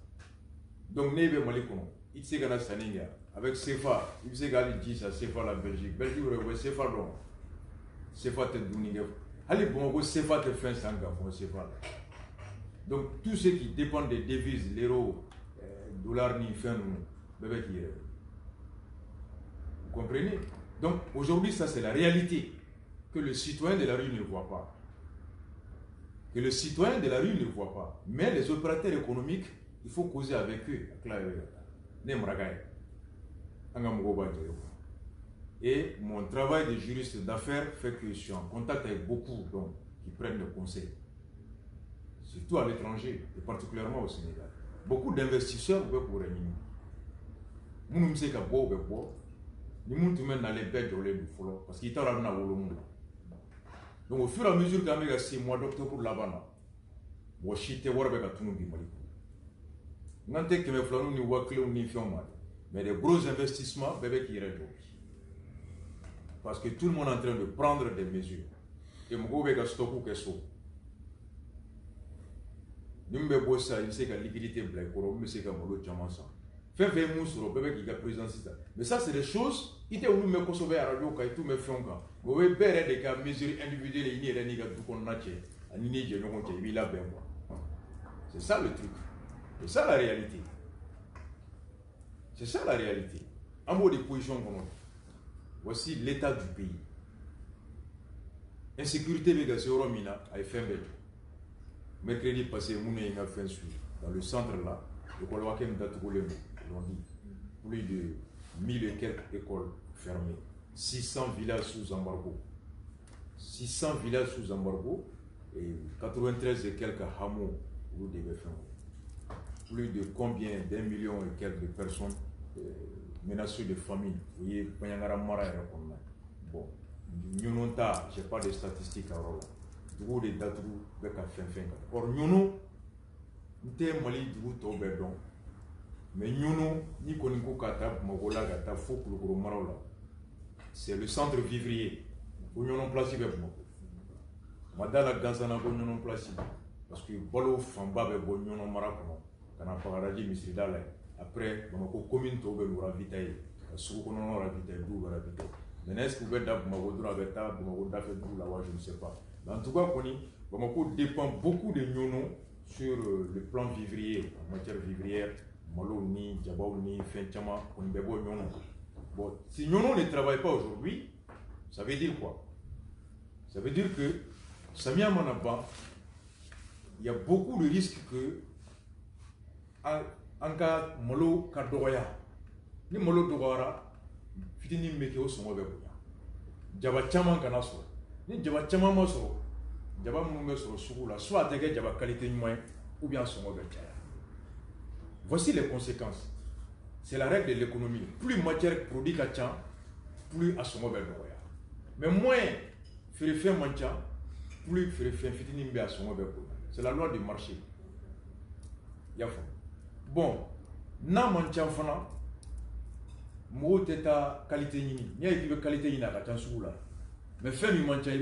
Donc, Nebe Malikono, il s'est gagné Saninga, avec CFA, il s'est gagné 10 à CFA la Belgique. Belgique, vous avez CFA donc. CFA te douninga. Allez, bon, CFA te fait 5 pour CFA. Donc, tout ce qui dépend des devises, l'euro, dollar, ni fin, bébé qui est. Vous comprenez? Donc, aujourd'hui, ça, c'est la réalité que le citoyen de la rue ne voit pas. Que le citoyen de la rue ne voit pas. Mais les opérateurs économiques, il faut causer avec eux. Et mon travail de juriste d'affaires fait que je suis en contact avec beaucoup donc, qui prennent le conseil. Surtout à l'étranger, et particulièrement au Sénégal. Beaucoup d'investisseurs veulent pour réunir. Nous ne sommes pas beaux, nous ne sommes pas les bêtes de l'eau follow parce qu'il y a un monde. Donc au fur et à mesure que nous avons 6 mois d'octobre là-bas, nous avons chité Warbeck à tout le monde. Nous avons que mes flancs nous voient clés ou ni fions mais des gros investissements, bébé qui restent. Parce que tout le monde est en train de prendre des mesures. Et nous avons stocké quelque chose. Nous avons ça, il sait que la liquidité est blague, mais c'est comme l'autre diamant ça. Fait mou sur le bébé qui a président. Mais ça, c'est des choses, il était où nous me sauver à la radio, quand tout me fait un cas. Vous voyez, des cas mesures individuelles, il y a des tout qu'on a tué. C'est ça le truc. C'est ça la réalité. C'est ça la réalité. En mot de position qu'on a. Voici l'état du pays. Insécurité, mais c'est Romina, a fait un bête. Mercredi passé, on a fait un suivi. Dans le centre là, le Koloakem d'Atoulem, l'on dit, plus de 1000 et quelques écoles fermées, 600 villages sous embargo. 600 villages sous embargo et 93 et quelques hameaux où devait faire. Plus de combien d'1 million et quelques de personnes menacées de famine. Vous voyez, bon, nous n'avons pas, je n'ai pas de statistiques à Rola. Nous des dates où or nous, nous sommes Mali du tout bedon. Mais nous, ni koniko kata mogola gata fou pour le marola. C'est le centre vivrier. Où nous sommes placés avec moi. Madala Gazana, nous sommes placés. Parce que Bolo Famba, nous sommes maracono. Quand on parle de Misridale, après, on a commune to be ravitailler. Sous qu'on a ravitailler, d'où ravitailler. Mais est-ce que vous êtes d'abord Magodra avec table, Magodra fait d'où là, je ne sais pas. En tout cas, Bamako dépend beaucoup de Nyono sur le plan vivrier, en matière vivrière, malo ni, djabao ni, fenchama, onibebo nyono. Bon, si nyono ne travaille pas aujourd'hui, ça veut dire quoi? Ça veut dire que Samia Manaba, il y a beaucoup de risques que en cas malo kadoya, ni malo dogara, fitini meke o songo beboya. Jaba chaman kana so. Ni jaba chaman ma so, jaba munbe so sugula, soit tege jaba qualité moyen ou bien songo bechaya. Voici les conséquences. C'est la règle de l'économie. Plus matière produit kachan, plus à songo beboya. Mais moins fait mancha, plus fait fitini mbe à songo beboya. C'est la loi du marché. Yafo. Bon, na mancha fana mo teta qualité ni ni ay kibe qualité ni na ka tan sugula. Mais fait mi mancha il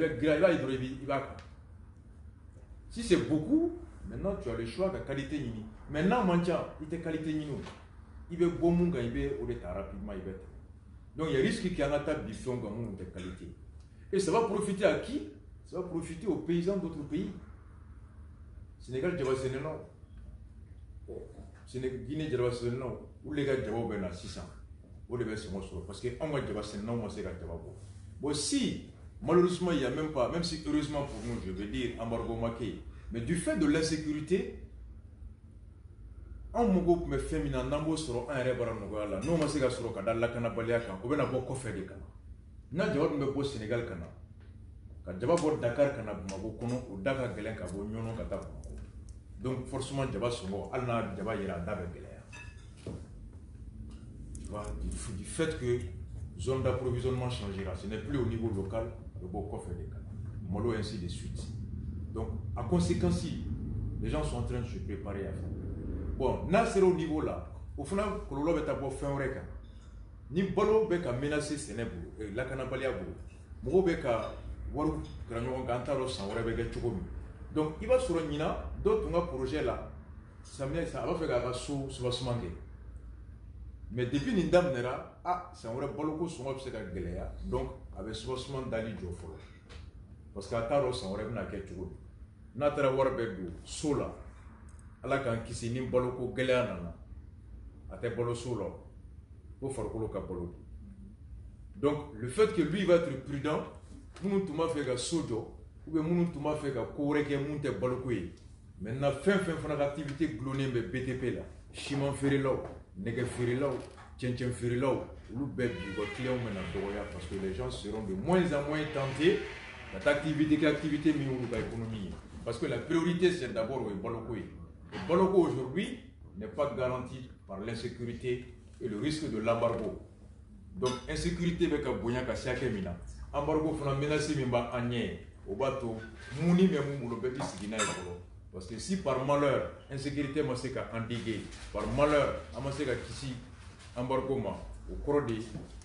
va. Si c'est beaucoup, maintenant tu as le choix de qualité ni. Maintenant mancha il te qualité ni no. Il veut bon munga il veut au départ rapidement il veut. Donc il y a risque qu'il y a un tas de bifon comme de qualité. Et ça va profiter à qui? Ça va profiter aux paysans d'autres pays. Sénégal, Djaba Sénégal, Guinée, Djaba Sénégal, où les gars Djaba ben à 600, où les gars sont morts parce que on va Djaba Sénégal, on sait que Djaba bon. Bon si malheureusement il y a même pas, même si heureusement pour nous, je veux dire embargo maqué, mais du fait de l'insécurité, on mogo me féminin nambo soro un rebara nogala, non on sait que soro kada la kana baliaka, on va beaucoup faire des kana. Na Djaba me beau Sénégal kana. Quand Djaba bo Dakar kana bumago kono, au Dakar gelen ka bo nyono kata. Donc forcément Djaba songo, alna Djaba yera dabe gelea. Tu vois, du fait que zone d'approvisionnement changera, ce n'est plus au niveau local, le beau coffre des canaux. Molo ainsi de suite. Donc, à conséquence, les gens sont en train de se préparer à faire. Bon, là c'est au niveau là. Au final, Kololo est d'abord fait un reka. Ni bolo beka menacé Sénégal, la canabalia bolo. Moro beka waru granyon gantaro sans beka chokomi. Donc, il va sur un nina, d'autres projet là. Ça va faire un saut sur ce manqué. Mais depuis Nindam Nera, c'est un vrai boloko son obstacle à Galéa, donc avec souvent d'Ali Jofolo. Parce qu'à Taro, c'est un vrai naquet chou. Natra Warbego, Sola, à la can qui s'est nim boloko Galéana, à te bolo solo, pour faire coloca bolo. Donc, le fait que lui va être prudent, nous tout m'a fait un sojo, ou bien nous tout m'a fait un coré qui est monté bolokoué. Maintenant, fin d'activité glonée, mais BTP là, Chimon Ferrelo. Nègre Firilau, Tchenchen Firilau, Loubeb, client parce que les gens seront de moins en moins tentés d'activité mais l'économie. Parce que la priorité c'est d'abord le Boloko. Le Boloko aujourd'hui n'est pas garanti par l'insécurité et le risque de l'embargo. Donc insécurité avec un boyan Kassiakemina. Embargo faut menacer Mimba Agnès, au bateau, Mouni Memou le bébé Sigina et parce que si par malheur, insécurité m'a séqué endigué, par malheur, m'a séqué ici, embargo au cours des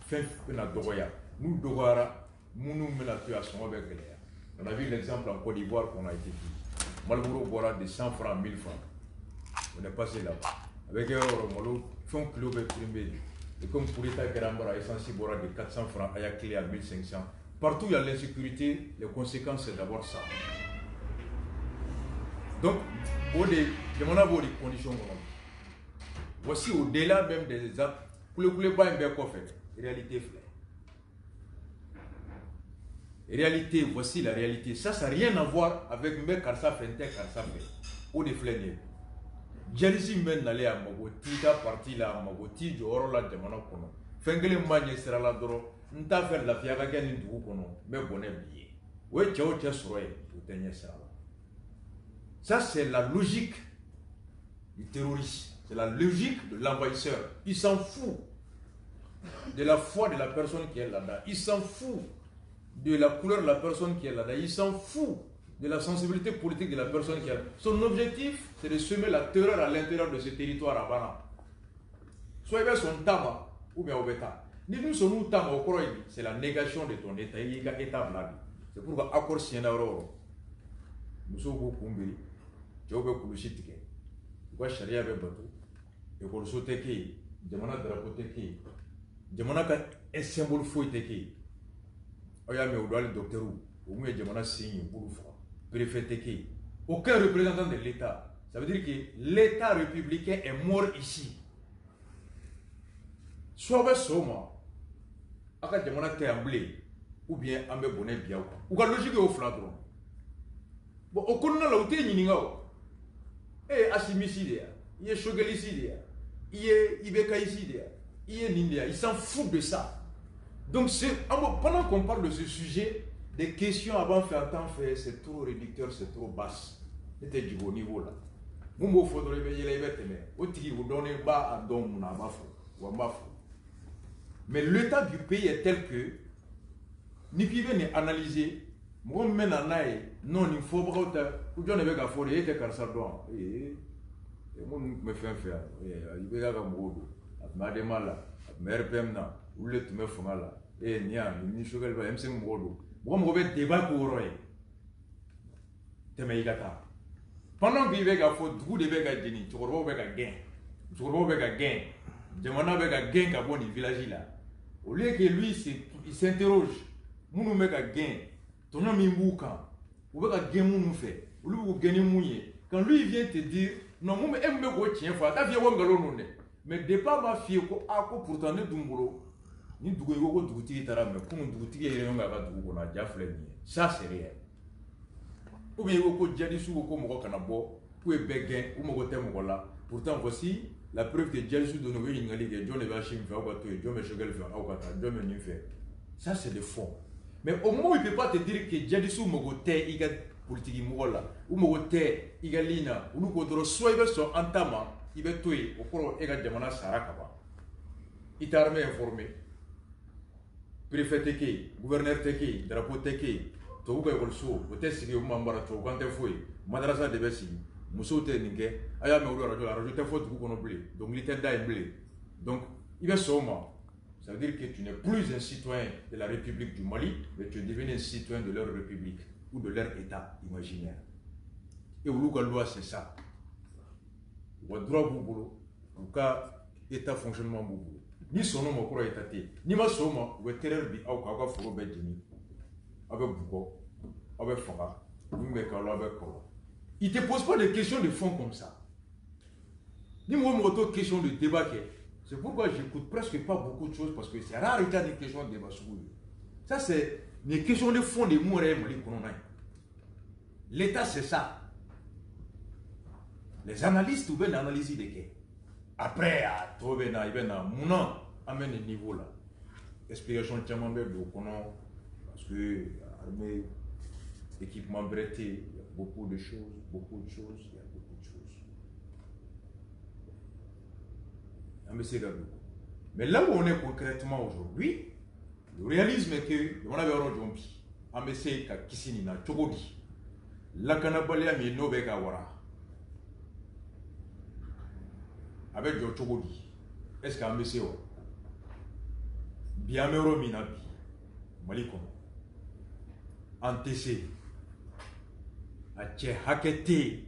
fins de la Dogoya, nous Dogara, nous menons à son avec l'air. On a vu l'exemple en Côte d'Ivoire qu'on a été dit. Malbouro Bora de 100 francs, 1000 francs. On est passé là-bas. Avec un euro, Molo, font kilo de primé. Et comme pour l'État Garambara, essentiel Bora de 400 francs, à Yakli à 1500. Partout il y a l'insécurité, les conséquences c'est d'abord ça. Donc, au-delà des conditions, voici au-delà même des actes, pour le pas un bien fait. Réalité, réalité, voici la réalité. Ça n'a rien à voir avec mes Karsa Fente, Karsa Fente. Ou des flènes. Jalisi men n'allait à Mogoti, ta partie là, à Mogoti, du Orola de Monocono. Fengele Magne sera la doro, n'ta faire la fiaga gagne du Kono, mais bonnet billet. Ouais, tu as souhaité, ou tenir ça. Ça, c'est la logique du terroriste. C'est la logique de l'envahisseur. Il s'en fout de la foi de la personne qui est là-dedans. Il s'en fout de la couleur de la personne qui est là-dedans. Il s'en fout de la sensibilité politique de la personne qui est là-dedans. Son objectif, c'est de semer la terreur à l'intérieur de ce territoire à Bana. Soit il y a son tama ou bien au bêta. Nous sommes tama au Koroïdi. C'est la négation de ton état. Il y a état blabli. C'est pourquoi accord Sienaro. Nous sommes beaucoup combien. Jobe kulushitike kwa sharia be batu e ko soteke jamana drapo teke jamana ka un symbole fo teke oya me odwali docteur ou mu jamana signe bulu fo préfet teke aucun représentant de l'état Ça veut dire que l'État républicain est mort ici. Soit on soma, aka jamana te amblé, ou bien ambe bonnet bien ou ka logique au fladron. Bon, au konna la outé nyingao. Eh, Assimicide, il est Chogelicide, il est Ibekaïcide, il est Nindia, il s'en fout de ça. Donc, pendant qu'on parle de ce sujet, des questions avant de faire temps, c'est trop réducteur, c'est trop basse. C'était du haut niveau là. Vous faudrait vous donner bas à don, mais l'état du pays est tel que, ni pouvez analyser, moi même en aïe, non, il faut pas, ou j'en ai qu'à faire, et que car ça doit, et moi me fait faire, il veut y avoir un mot, ma demande, mère pemna, ou le tu me fais là, et nia, ni choquel va, m'sem mot, moi me débat pour eux, te me yigata. Pendant qu'il y a un coup de bec à Jenny, tu vois avec un gain, tu vois avec un gain, demande avec un gain qu'à bon village là. Au lieu que lui il s'interroge, nous met un gain, ton ami Mouka, ou avec un gain nous fait, ou lui vous gagnez mouillé. Quand lui vient te dire, non, moi je me go tiens fois, t'as vu un galon mais départ ma fille ko a ko pourtant ne dumbolo, ni dugo ko duguti tara mais comme duguti est rien nga dugo na jafle ni. Ça c'est réel. Ou bien vous pouvez dire que vous pouvez béguer ou vous pouvez pourtant voici la preuve que Dieu de nous il que Dieu ne va pas faire Dieu me chagale faire Dieu me n'y fait. Ça c'est le fond. Mais au moins il ne peut pas te dire que Dieu de Mogote il a politique mogola ou Mogote il a lina ou nous contre soit il va son entama il va tuer au cours et la demande sarakaba. Il t'a armé informé. Préfet teki, gouverneur teki, drapeau teki. Tobuka école peut-être si vous m'embarquez quand tu fouilles madrasa de Bessi muso te ninge aya me radio te faut tout blé donc il était blé donc il va soma ça veut dire que tu n'es plus un citoyen de la République du Mali mais tu es devenu un citoyen de leur république ou de leur état imaginaire et où la loi c'est ça ou droit boulot ou cas état fonctionnement boulot ni son nom au état ni ma soma ou terreur bi au ka foro be jini avec beaucoup, avec Fara, il ne te pose pas de questions de fond comme ça. Dis-moi une question de débat. C'est pourquoi j'écoute presque pas beaucoup de choses parce que c'est rare qu'il y ait des questions de débat sur lui. Ça, c'est des questions de fond de Mouré Mali. L'État, c'est ça. Les analystes veulent analyser des cas. Après, à trouver un mounant, amène le niveau là. Explication de Tchamambé, parce que l'armée, équipement breté, il y a beaucoup de choses, il y a beaucoup de choses. Mais là où on est concrètement aujourd'hui, le réalisme est que, on avait un jombi, on a essayé de Kissinina, Tchogodi, la Kanabalia, mais no Bekawara. Avec le Tchogodi, est-ce qu'il y a un monsieur Biamero Minabi, Malikono. Antese a tche hakete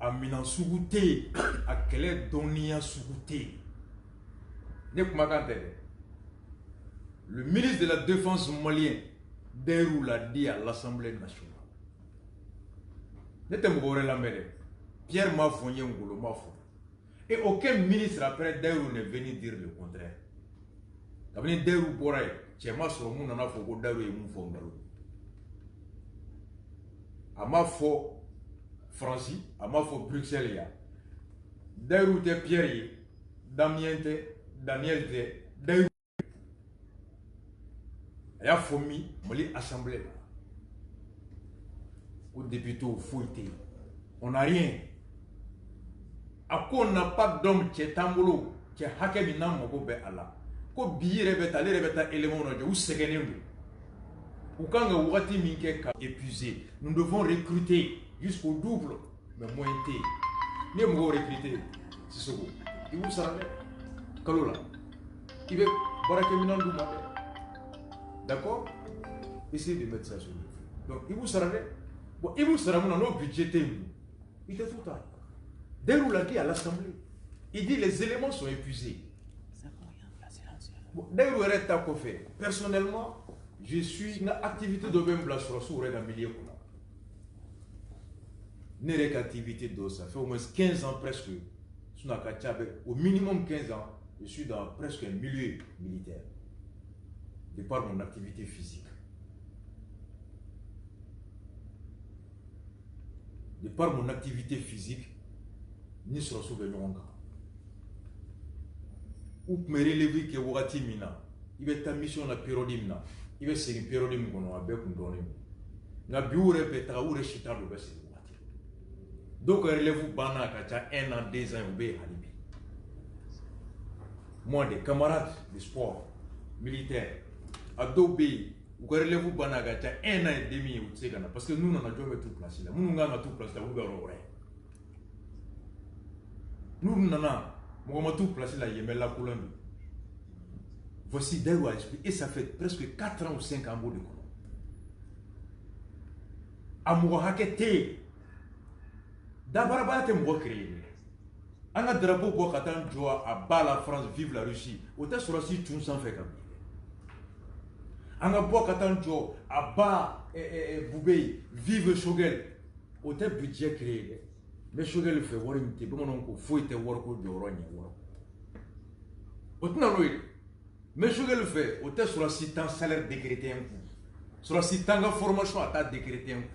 a minan sugute a kele donia sugute ne kumakante le ministre de la défense malien Derou l'a dit à l'Assemblée nationale ne te m'aurez la mêlée Pierre Mafonye Ngolo Mafon et aucun ministre après Derou n'est venu dire le contraire t'as Derou Boraï tchema sur mon nana foko Derou et mon fondalo à ma foi, Francis, à ma foi, Bruxelles, Dairou te Pierre, Damien te, Daniel te, Dairou. Il y a Fomi, Mali Assemblée. Au député, fouillé. On n'a rien. À quoi on n'a pas d'homme qui est tambolo, qui est hakemina mogobe Allah. Ko billet répéta, les répéta éléments, ou séquené. Ou quand on a épuisé, nous devons recruter jusqu'au double, mais moins T. Nous devons recruter. C'est ce que il vous sera Kalola. Il veut Barakeminan Douma. D'accord? Essayez de mettre ça sur le feu. Donc, il vous sera bon, il vous sera dans nos budgets. Il était tout le temps. Dès l'a dit à l'Assemblée, il dit les éléments sont épuisés. Dès l'a dit à fait. Personnellement, je suis une activité de même place sur le milieu. N'est activité d'eau, ça fait au moins 15 ans presque. Au minimum 15 ans, je suis dans presque un milieu militaire. De par mon activité physique. De par mon activité physique, ni sur le Nyonga. Ou me relever que Wati Mina, il va ta mission la pérodimna, il va ser une pérodim qu'on a avec un donné. Na biure petra ou rechita le besse. Donc relève-vous bana kacha 1 an, 2 ans, ou bé halibi. Moi, des camarades de sport, militaires, Adobe, ou relève-vous bana kacha 1 an et demi ou tsegana, parce que nous n'en avons jamais tout placé là. Nous n'avons tout placé là, nous n'avons rien. Nous n'avons tout placé là, il y a la couleur. Voici d'ailleurs à expliquer, et ça fait presque 4 ans ou 5 ans de colon. Amour hakete. D'abord, il y a créé. Un drapeau pour attendre joie à bas la France, vive la Russie. Autant sur la site, tout s'en fait comme un bois attendre joie à bas Boubé, vive Chogel. Autant budget créé. Mais Chogel fait voir une tête. Bon, on faut être work de Rogne. Autant mais Chogel fait. Autant sur la site, un salaire décrété un coup. Sur la site, un formation à décrété un coup.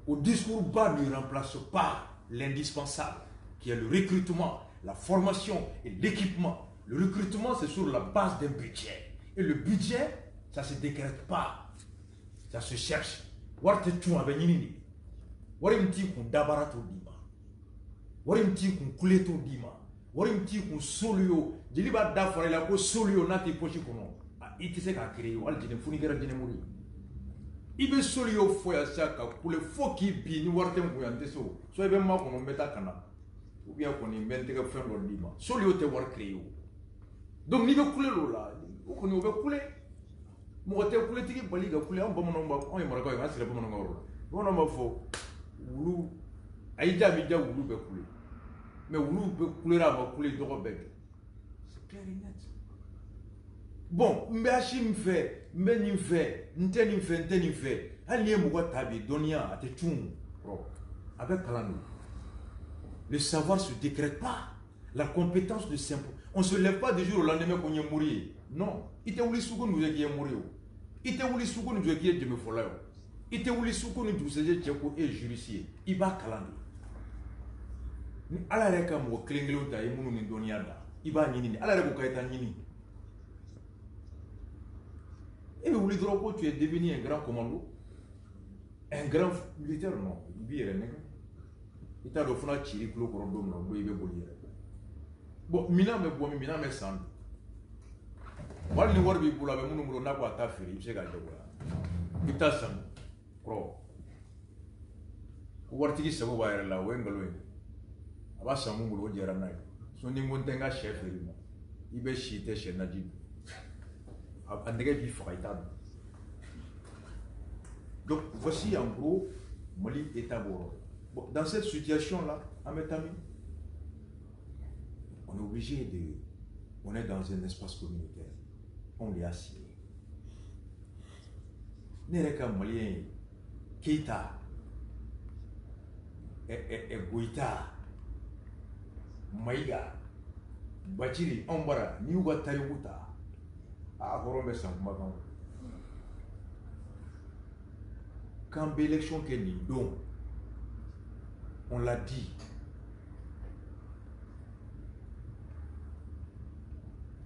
Au discours bas ne remplace pas l'indispensable, qui est le recrutement, la formation et l'équipement. Le recrutement, c'est sur la base d'un budget. Et le budget, ça ne se décrète pas. Ça se cherche. Warte tu avec nini. Warim ti kun dabara to dima. Warim ti kun kule to dima. Warim ti kun solio. Jeli ba da fora la ko solio na ti pochi kono. Iti se ka créer wal jine funi gara jine muri. Ibe solio foya saka kule foki bi ni warte mu yande so. So ebe ma kono meta kana. Ou bien koni mente ka fen do dima. Solio te war créer. Donc ni be kule lo la. O koni o be kule. Mo te kule tigi bali ga kule am bamono ba on yimara ko ga sire bamono ngoro. Bono ma fo wulu aïda mi ja wulu be kule. Mais wulu be kule ra ba kule do ko be. C'est clair et net. Bon, m'bachim fait, m'benim fait, n'tenim fait, allié mouwa tabi, donia, à te toum, avec Kalando. Le savoir se décrète pas. La compétence de s'impose. On ne se lève pas du jour au lendemain qu'on est mourir. Non. Il te ouli soukou nous est mourir. Il te ouli soukou nous est de me foller. Il te ouli soukou nous est tcheko et juricier. Il va Kalando. À la reka mou klingelo ta et mounou ni doniada. Il va nini. À la reka kaita nini. Et vous voulez dire que tu es devenu un grand commando, un grand militaire, non. Il t'a donné un chiri pour le corridor, il veut bolir. Bon, mina me boit, mina me sand. Moi, le voir pour la même nous n'a pas ta fille, il s'est gardé. Il t'a sand. Pro. Ou voir qui se voit là, ou un galoin. Aba samu ngolo jera na. So ni ngontenga chef rimo. Ibe chite chez Nadib. Donc voici en gros Mali et Taboro. Bon, dans cette situation-là, on est obligé de... On est dans un espace communautaire. On l'est assigné. Nereka Malien, Keita, et Goïta, Maïga, Bachiri, Ombara, Niuga Tayuta. Quand l'élection est née, donc, on l'a dit,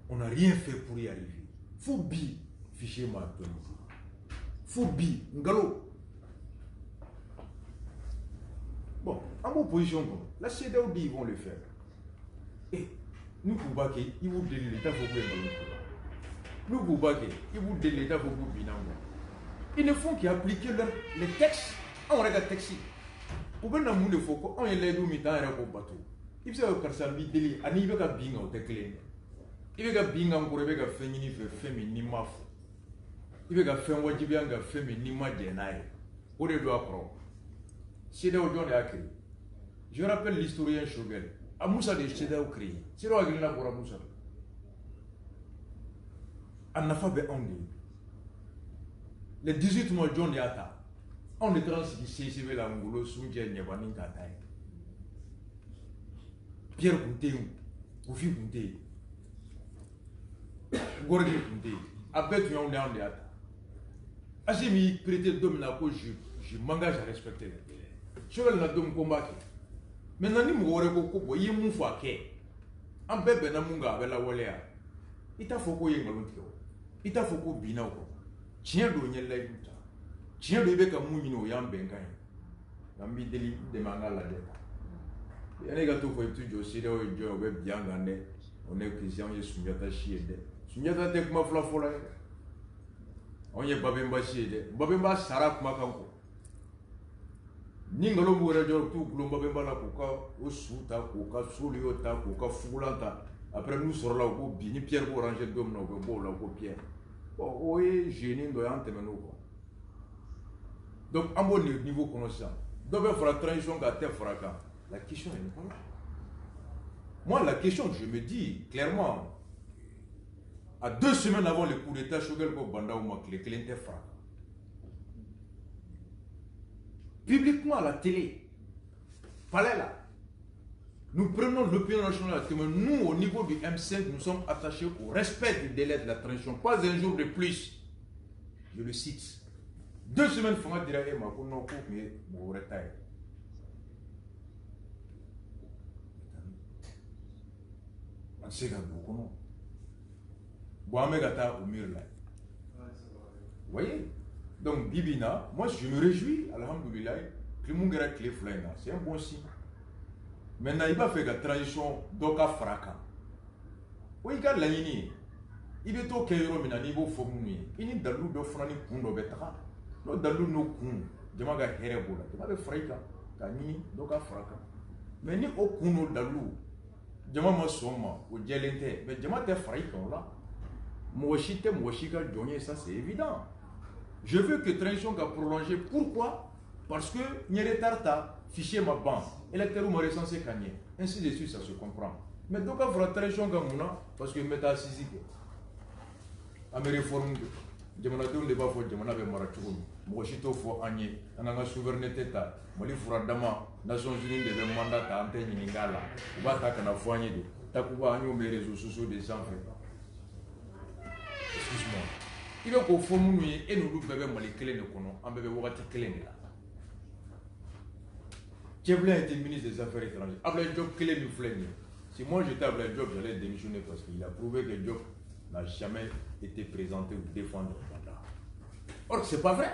on n'a rien fait pour y arriver. Faut bi, fichier m'a actualisé. Faut bi, ngalo. Bon, en opposition, la CEDEAO dit ils vont le faire. Et nous, pour baquer, ils vont délire l'État, faut que nous, vous baguez, ils vous donnent l'État pour vous binango. Ils ne font qu'appliquer les textes. On regarde les textes. Pour bien nous le faut, on est les deux mi-temps et on bateau. Il faut que ça soit délire. Ani il va binga au teclé. Il va binga pour il va faire ni fait ni maf. Il va faire wajibianga fait ni ma denai. Au lieu de apprendre. C'est là où on est acquis. Je rappelle l'historien Chogel. À Moussa de Cheda au créé. C'est là où il a pour Moussa. Anafa be only. Le 18 mois John Yata. On est trans qui CCV la ngolo sunje nyebani katai. Pierre Kounté, Kofi Kounté, Gorgui Kounté, Abet Yon Deata. Asimi prêté domina ko je m'engage à respecter les délais. Je vais le combattre. Maintenant, ni m'aurait beaucoup, il m'ont fait. Un bébé n'a munga avec la walea. Il t'a faut qu'il y ait un autre. Il t'a faut qu'il y ait un autre. Tiens, d'où il y a l'air. Tiens, le bec à mounino yam bengain. Nambi deli demanda la dette. Il y a des gars qui font tout aussi là où ils ont bien gagné. On est chrétien, on est soumiata chier. Soumiata tek ma flafola. On est babemba chier. Babemba sarak makanko. Ningalo mura jor tout glomba bemba la koka o suta koka soliota koka fulanta. Après nous sort là au bini pierre pour ranger dom na ko la ko pierre. Oh oui, génie do yante menoko. Donc, à mon niveau connaissant, donc il faut la transition à terre fracas. La question est pas là. Moi, la question, je me dis clairement, à 2 semaines avant le coup d'État, Choguel Banda ou Makle, qu'il était fracas. Publiquement à la télé, fallait là. Nous prenons l'opinion nationale, mais nous, au niveau du M5, nous sommes attachés au respect du délai de la transition. Pas un jour de plus. Je le cite. 2 semaines, il faut dire que je vais me retirer. Je sais que beaucoup non. Vous voyez? Donc, Bibina, moi je me réjouis, alhamdoulilah, que le monde est clé flaina. C'est un bon signe. Maintenant, il va faire la transition d'Oka Fraka. Oui, il y a la ligne. Il est au Cairo, mais à niveau formé. Il y a des loups de Frani Kundo Betra. No dalu no kun jama ga here bola jama be fraika ka ni do ka fraka mais ni o kuno dalu jama ma soma o jelente mais jama te fraika là mo shika jonye, ça c'est évident. Je veux que transition ga prolonger. Pourquoi? Parce que ni retarta fichier ma banque électeur ou ma recensé kanye ainsi de suite, ça se comprend. Mais donc ka transition ga muna parce que meta sisike a me réforme. Jamana denw de b'a fɔ jamana bɛ mara cogo min, mɔgɔ si t'o fɔ an ye, an k'an ka souveraineté ta, Mali furadama Nations Unies de bɛ mandat ta, an tɛ ɲininka a la, u b'a ta ka na fɔ an ye de, Takuba an y'o mɛn réseaux sociaux de sanfɛ. Excuse-moi, i bɛ k'o fɔ minnu ye, e n'olu bɛɛ bɛ Mali kelen de kɔnɔ, an bɛɛ bɛ wagati kelen de la. Tchèvlen était ministre des Affaires étrangères, Abdoulaye Diop kelen min filɛ nin ye. Si moi j'étais Abdoulaye Diop, j'allais démissionner parce qu'il a prouvé que Diop n'a jamais été présenté ou défendu le mandat. Or, ce n'est pas vrai.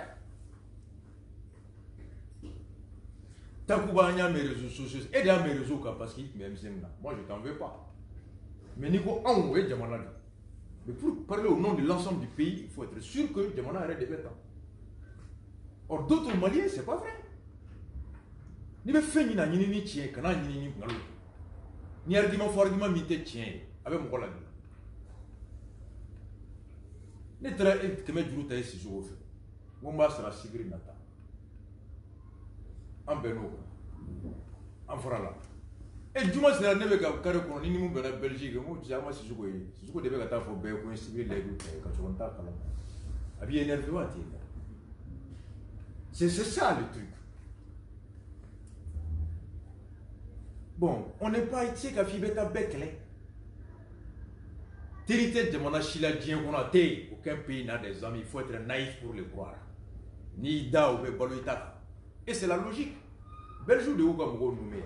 Takuba a mes réseaux sociaux, et dans mes réseaux, parce que moi je ne t'en veux pas. Mais Nico, on veut Djamana. Mais pour parler au nom de l'ensemble du pays, il faut être sûr que Djamana arrête de bêta. Or, d'autres Maliens, ce n'est pas vrai. Ni be fait ni tien, kana ni ngalo. Ni argument fort, argument mité tien, avec mon collègue. Ne tera tɛmɛ juru ta ye sisogo fɛ n ko n b'a sara sigiri nata an bɛn n'o kan an fara la juma sera ne bɛ ka kare kɔnɔ ni mun bɛnna Belgique n ko an ma sisogo ye sisogo de bɛ ka taa fɔ bɛɛ ko n ye sigiri layidu ta ye ka sɔrɔ n t'a kalama a b'i énervé wa ten c'est ça le truc. Bon, on n'est pas ici qu'à fiber ta bec là. Territoire de mon achila dien qu'on a té, aucun pays n'a des amis, il faut être naïf pour le croire. Ni da ou baloïta. Et c'est la logique. Belgique de Ouga Mogo nommé.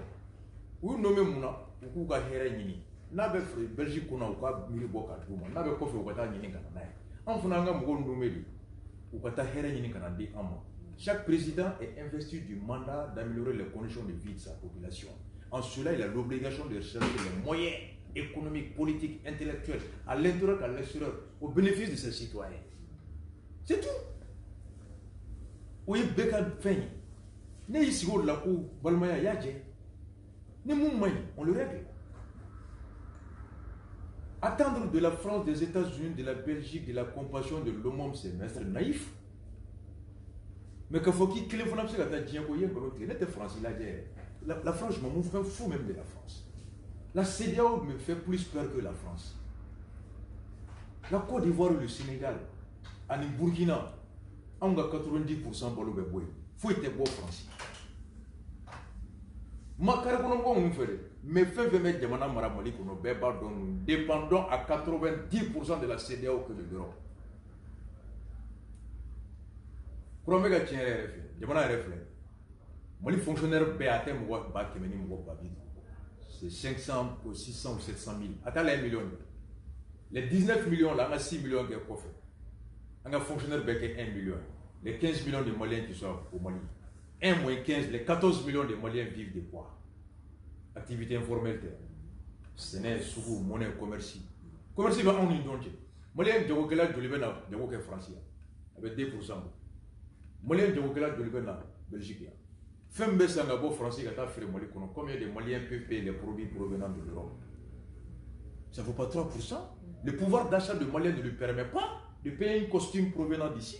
Ou nommé Mouna, ou Ouga Here Nini. N'a pas fait Belgique qu'on a Ouga Miliboka Douma. N'a pas fait Ouga Nini Kananaï. En Funanga Mogo nommé, Ouga Here Nini Kanadi Amo. Chaque président est investi du mandat d'améliorer les conditions de vie de sa population. En cela, il a l'obligation de rechercher les moyens économiques, politiques, intellectuels, à l'intérieur qu'à l'extérieur, au bénéfice de ses citoyens. C'est tout. Oui, Beka Feni. Ne ici au Lakou, Balmaya Yadje. Ne Moumaï, on le règle. Attendre de la France, des États-Unis, de la Belgique, de la compassion de l'homme, c'est naïf. Mais qu'il faut qu'il y ait un France, la France, je m'en fous même de la France. La CEDEAO me fait plus peur que la France. La Côte d'Ivoire, le Sénégal, en Burkina, on a 90% pour le bébé. faut être beau français. Mais dépendant à 90% de la CEDEAO que de l'Europe. Les fonctionnaires c'est 500 ou 600 ou 700 000. Attends les millions. Les 19 millions là, on a 6 millions qui sont faits. On a fonctionnaire qui 1 million. Les 15 millions de Maliens qui sont au Mali. 1 moins 15, les 14 millions de Maliens vivent de quoi? Activité informelle. Ce n'est souvent monnaie commerce. Commerce va en Indonésie. Maliens de Wokela de Libéna, de Woké français. Avec 2%. Maliens de Wokela de Libéna, Belgique. Femme Bessangabo français qui a fait le Mali. Combien de Maliens peuvent payer les produits provenant de l'Europe? Ça ne vaut pas 3%. Le pouvoir d'achat de Malien ne lui permet pas de payer un costume provenant d'ici.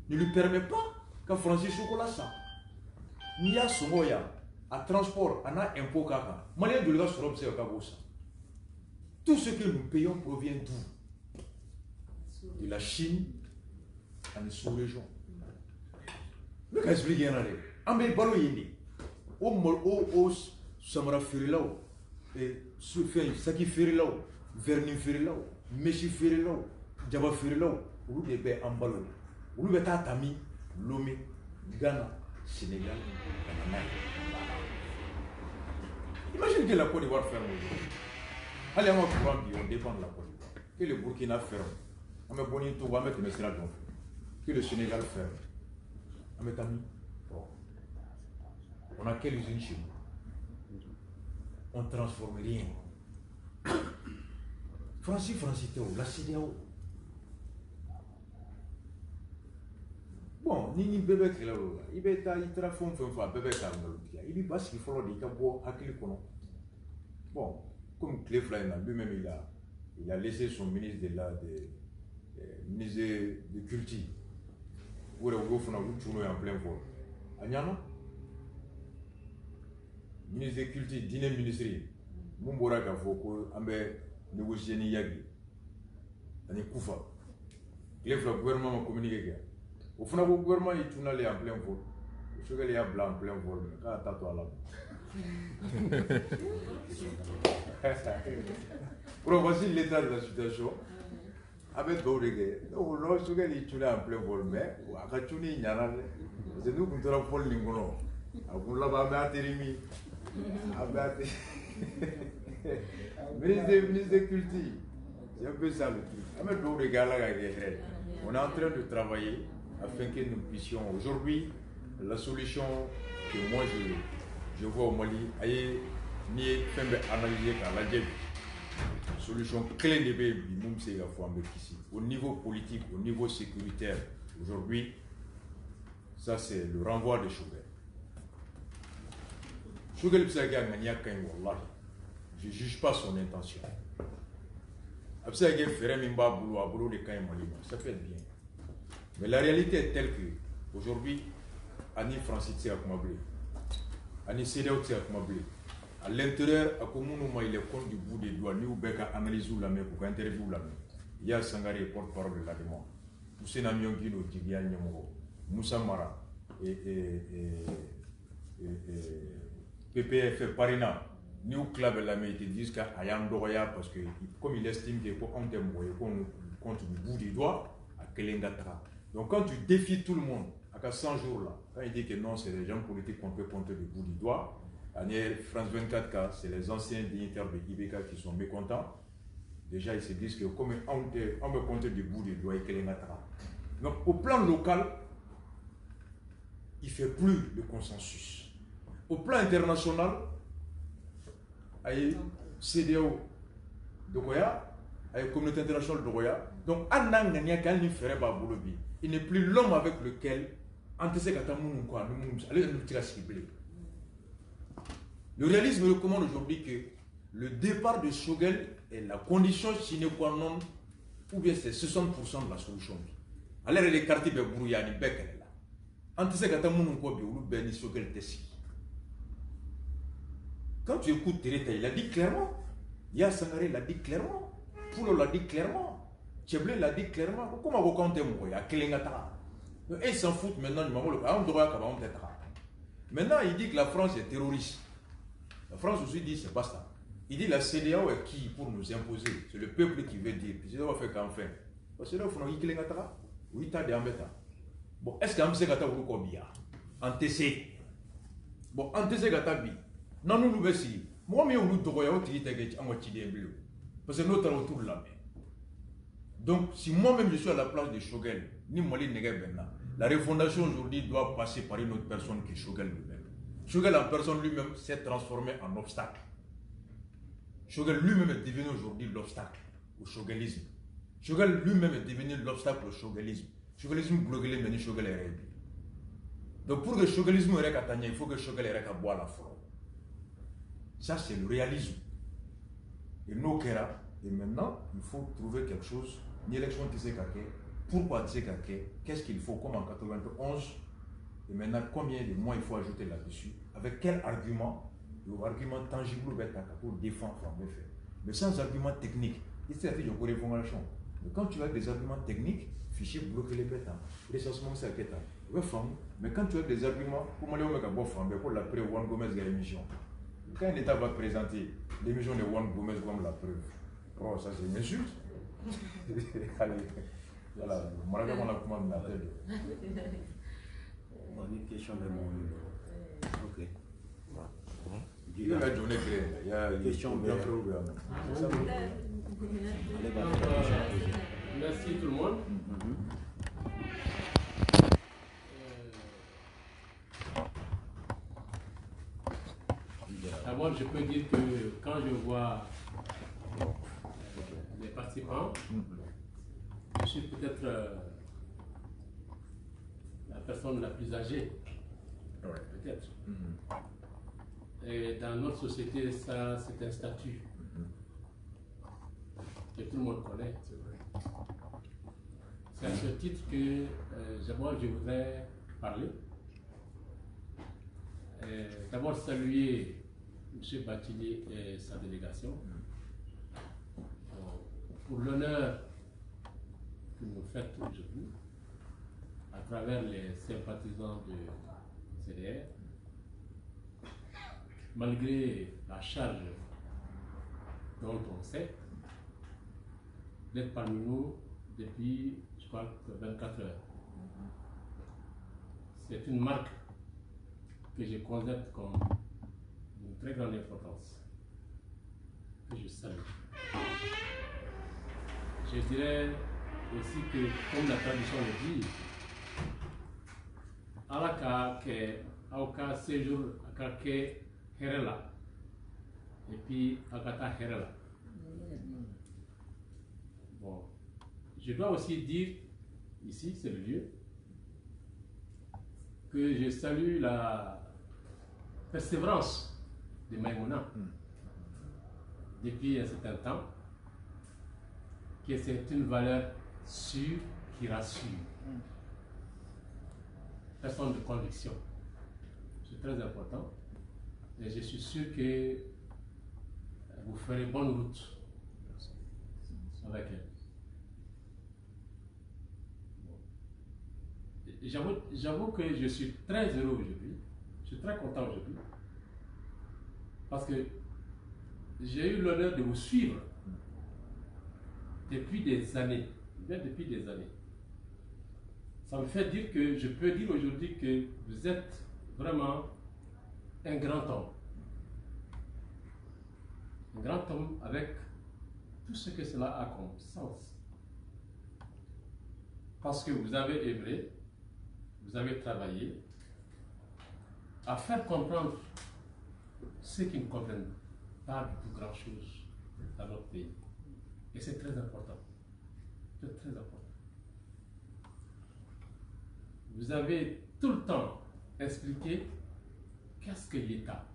Ne lui permet pas qu'un Francis chocolat ça. Il y a Somoya, à transport, on a impôt kaka. Malien de l'Europe sur l'observe ça. Tout ce que nous payons provient d'où? De la Chine, en sous-région. Mais qu'est-ce que vous avez? Amé balo yindi. O samara firilao. Et souffle, saki firilao, verni firilao, meshi firilao, jaba firilao. Ou de be ambalo. Ou de tatami, Lomé, Ghana, Sénégal, Ghana. Imagine que la Côte d'Ivoire ferme aujourd'hui. Allez, on va pouvoir dire, on dépend de la Côte d'Ivoire. Que le Burkina ferme. On met Boni tout, on va mettre le Sénégal. Que le Sénégal ferme. On met Tami. On a quelle usine chez nous? On ne transforme rien. Francis, la CEDEAO. Bon, ni bébé qui est là, il est à Itrafon, bébé qui est là, il est parce qu'il faut dire qu'il a acquis le conon. Bon, comme Cleflain, lui-même, il a laissé son ministre de culture. Où est-ce qu'on a en plein vol? Agnano? Ministre de culture, dîner ministériel. Mumbora Gafoko, Ambe, négocier ni Yagi. Ani Koufa. Le gouvernement m'a communiqué. Au fond, le gouvernement est tout allé en plein vol. Je suis allé en plein vol, mais quand tu as toi là. Pour voici l'état de la situation. Avec Doré, je suis allé en plein vol, mais à Kachuni, c'est nous qui avons fait le lingono. Vous l'avez atterri. Ministre de culture, c'est un peu ça le truc. On est en train de travailler afin que nous puissions aujourd'hui, la solution que moi je vois au Mali, ni analyser par la solution clé de bébé, c'est la fois ici. Au niveau politique, au niveau sécuritaire, aujourd'hui, ça c'est le renvoi de Choguel. Choguel je ne juge pas son intention. Ça peut être bien. Mais la réalité est telle que aujourd'hui, Annie Francis s'est accommodé. Annie CEDEAO s'est accommodé. À l'intérieur, à Koumounouma, il est compte du bout des doigts. Nous, Beka analyse la main pour interview la main. Il y a Sangare, porte-parole de la demande. Moussena Myongino, Djigia Nyamoro, Moussa Mara et PPF Parina. Nous, club la main, ils disent qu'à Yandoya, parce que comme il estime qu'on compte du bout des doigts, à Kelengatra. Donc quand tu défies tout le monde, à 100 jours là, quand il dit que non, c'est les gens politiques qu'on peut compter du bout du doigt, France 24K, c'est les anciens dignitaires de IBK qui sont mécontents. Déjà, ils se disent que comme on me compte du bout du doigt et Kelengatra. Donc au plan local, il ne fait plus de consensus. Au plan international, avec CEDEAO de Goya, avec la communauté internationale de Goya. Donc, il n'est plus l'homme avec lequel le réalisme recommande aujourd'hui que le départ de Choguel est la condition sine qua non, ou bien c'est 60% de la solution. Alors, les quartiers de Brouillani, Bekel, quand tu écoutes Tereta, il a dit clairement, Ya Sangare l'a dit clairement, Poulo l'a dit clairement, Tcheblé l'a dit clairement, comment vous comptez, il y a Kelengata. Et ils s'en foutent maintenant du moment où maintenant, il dit que la France est terroriste. La France aussi dit c'est pas ça. Il dit la CEDEAO est qui pour nous imposer? C'est le peuple qui veut dire. Puis c'est là qu'on fait qu'en fait. C'est là où il faut que oui, t'as des embêtants. Bon, est-ce qu'un monsieur gata ou combien? En TC. Bon, en TC gata bi. Non, nous nous si. Moi, mais on nous doit y avoir parce que notre autour de la main. Donc, si moi-même je suis à la place de Choguel, ni Moli Negebena, la refondation aujourd'hui doit passer par une autre personne qui est Choguel lui-même. Choguel en personne lui-même s'est transformé en obstacle. Choguel lui-même est devenu aujourd'hui l'obstacle au choguelisme. Choguel lui-même est devenu l'obstacle au choguelisme. Choguelisme bloqué mais Choguel est réduit. Donc pour que le choguelisme soit rétabli, il faut que Choguel ait boire la forêt. Ça c'est le réalisme. Et nous et maintenant il faut trouver quelque chose. Une élection qui s'est caquée. Pourquoi tu sais qu'est-ce qu'il faut comme en 91 et maintenant combien de mois il faut ajouter là-dessus? Avec quel argument? Argument tangible pour défendre les faits. Mais sans argument technique, il s'agit de réformation. Mais quand tu as des arguments techniques, fichier bloqué les bêtes, l'essentiellement c'est que mais quand tu as des arguments, comment les hommes pour la preuve Juan Gomez de l'émission. Quand un État va présenter l'émission de Juan Gomez comme la preuve, oh ça c'est une insulte. Allez, voilà, moi on a commandé la tête. Une question de mon numéro. Ok. Il va donner il y a une question bien programme. Merci tout le monde. D'abord, je peux dire que quand je vois les participants, je suis peut-être la personne la plus âgée. Peut-être. Et dans notre société, ça, c'est un statut que tout le monde connaît. C'est à ce titre que je voudrais parler. D'abord saluer M. Bathily et sa délégation pour l'honneur que vous faites aujourd'hui à travers les sympathisants de CDR. Malgré la charge dont on sait, d'être parmi nous depuis, je crois, 24 heures. C'est une marque que je considère comme d'une très grande importance, que je salue. Je dirais aussi que, comme la tradition le dit, Alaka ke Aoka séjour Akake Herela et puis Akata Herela. Bon, je dois aussi dire, ici c'est le lieu, que je salue la persévérance de Maïmouna depuis un certain temps, que c'est une valeur sûre qui rassure. Personne de conviction. C'est très important. Et je suis sûr que vous ferez bonne route avec elle. J'avoue que je suis très heureux aujourd'hui. Je suis très content aujourd'hui. Parce que j'ai eu l'honneur de vous suivre depuis des années. Bien depuis des années. Ça me fait dire que je peux dire aujourd'hui que vous êtes vraiment un grand homme. Un grand homme avec tout ce que cela a comme sens. Parce que vous avez œuvré, vous avez travaillé à faire comprendre ceux qui ne comprennent pas du tout grand-chose dans notre pays. Et c'est très important. C'est très important. Vous avez tout le temps expliqué qu'est-ce que l'État,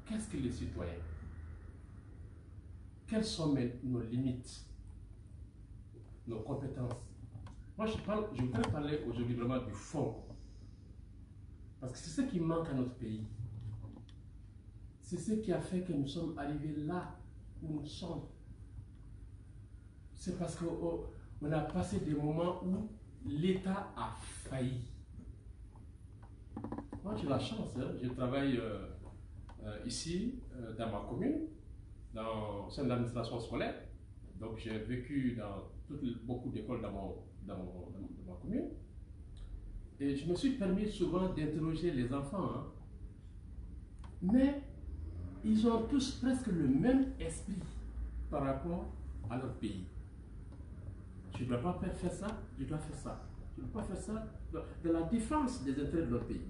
qu'est-ce que les citoyens, quelles sont nos limites, nos compétences. Moi, je voudrais parler aujourd'hui vraiment du fond. Parce que c'est ce qui manque à notre pays. C'est ce qui a fait que nous sommes arrivés là où nous sommes. C'est parce qu'on a passé des moments où l'État a failli. Moi, j'ai la chance, hein. Je travaille ici, dans ma commune, au sein de l'administration scolaire. Donc, j'ai vécu dans beaucoup d'écoles dans ma commune. Et je me suis permis souvent d'interroger les enfants. Hein. Mais ils ont tous presque le même esprit par rapport à leur pays. Je ne dois pas faire ça, je dois faire ça. Je ne dois pas faire ça de la défense des intérêts de leur pays.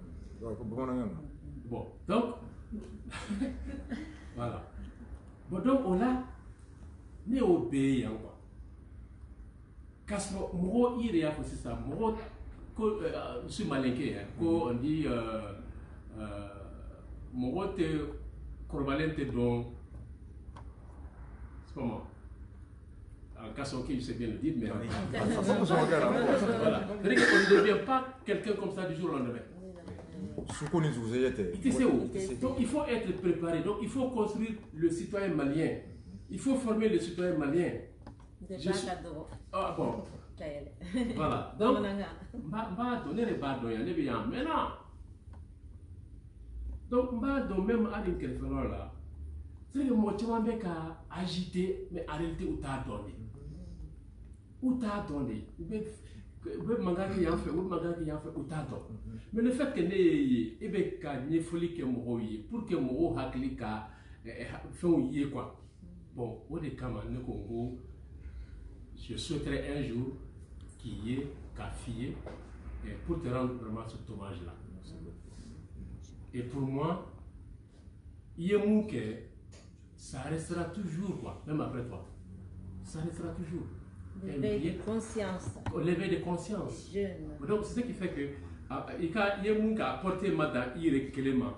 Bon, donc, voilà. Bon, donc, on a né au pays, quoi. Castro, moi, il y a aussi ça. Moi, je suis malinqué, on dit, moi, te corvalente donc, c'est comment? En Kassoké, je sais bien le dire, mais voilà. On ne devient pas quelqu'un comme ça du jour au lendemain. Donc il faut être préparé, donc il faut construire le citoyen malien. Il faut former le citoyen malien. Ah bon. Voilà. Donc, maintenant. Donc, même à l'interférence là, c'est que moi, tu m'as agité, mais en réalité, où t'as donné. Où t'as donné. Mais le fait que pour que Moro Haklika fait quoi. Bon, au décamant, je souhaiterais un jour qu'il y ait qu'à fier pour te rendre vraiment ce hommage là. Et pour moi, ça restera toujours quoi, même après toi. Ça restera toujours. L'éveil de conscience. L'éveil de conscience. Jeune. Donc c'est ce qui fait que il y a apporté Mada Ire Kelema,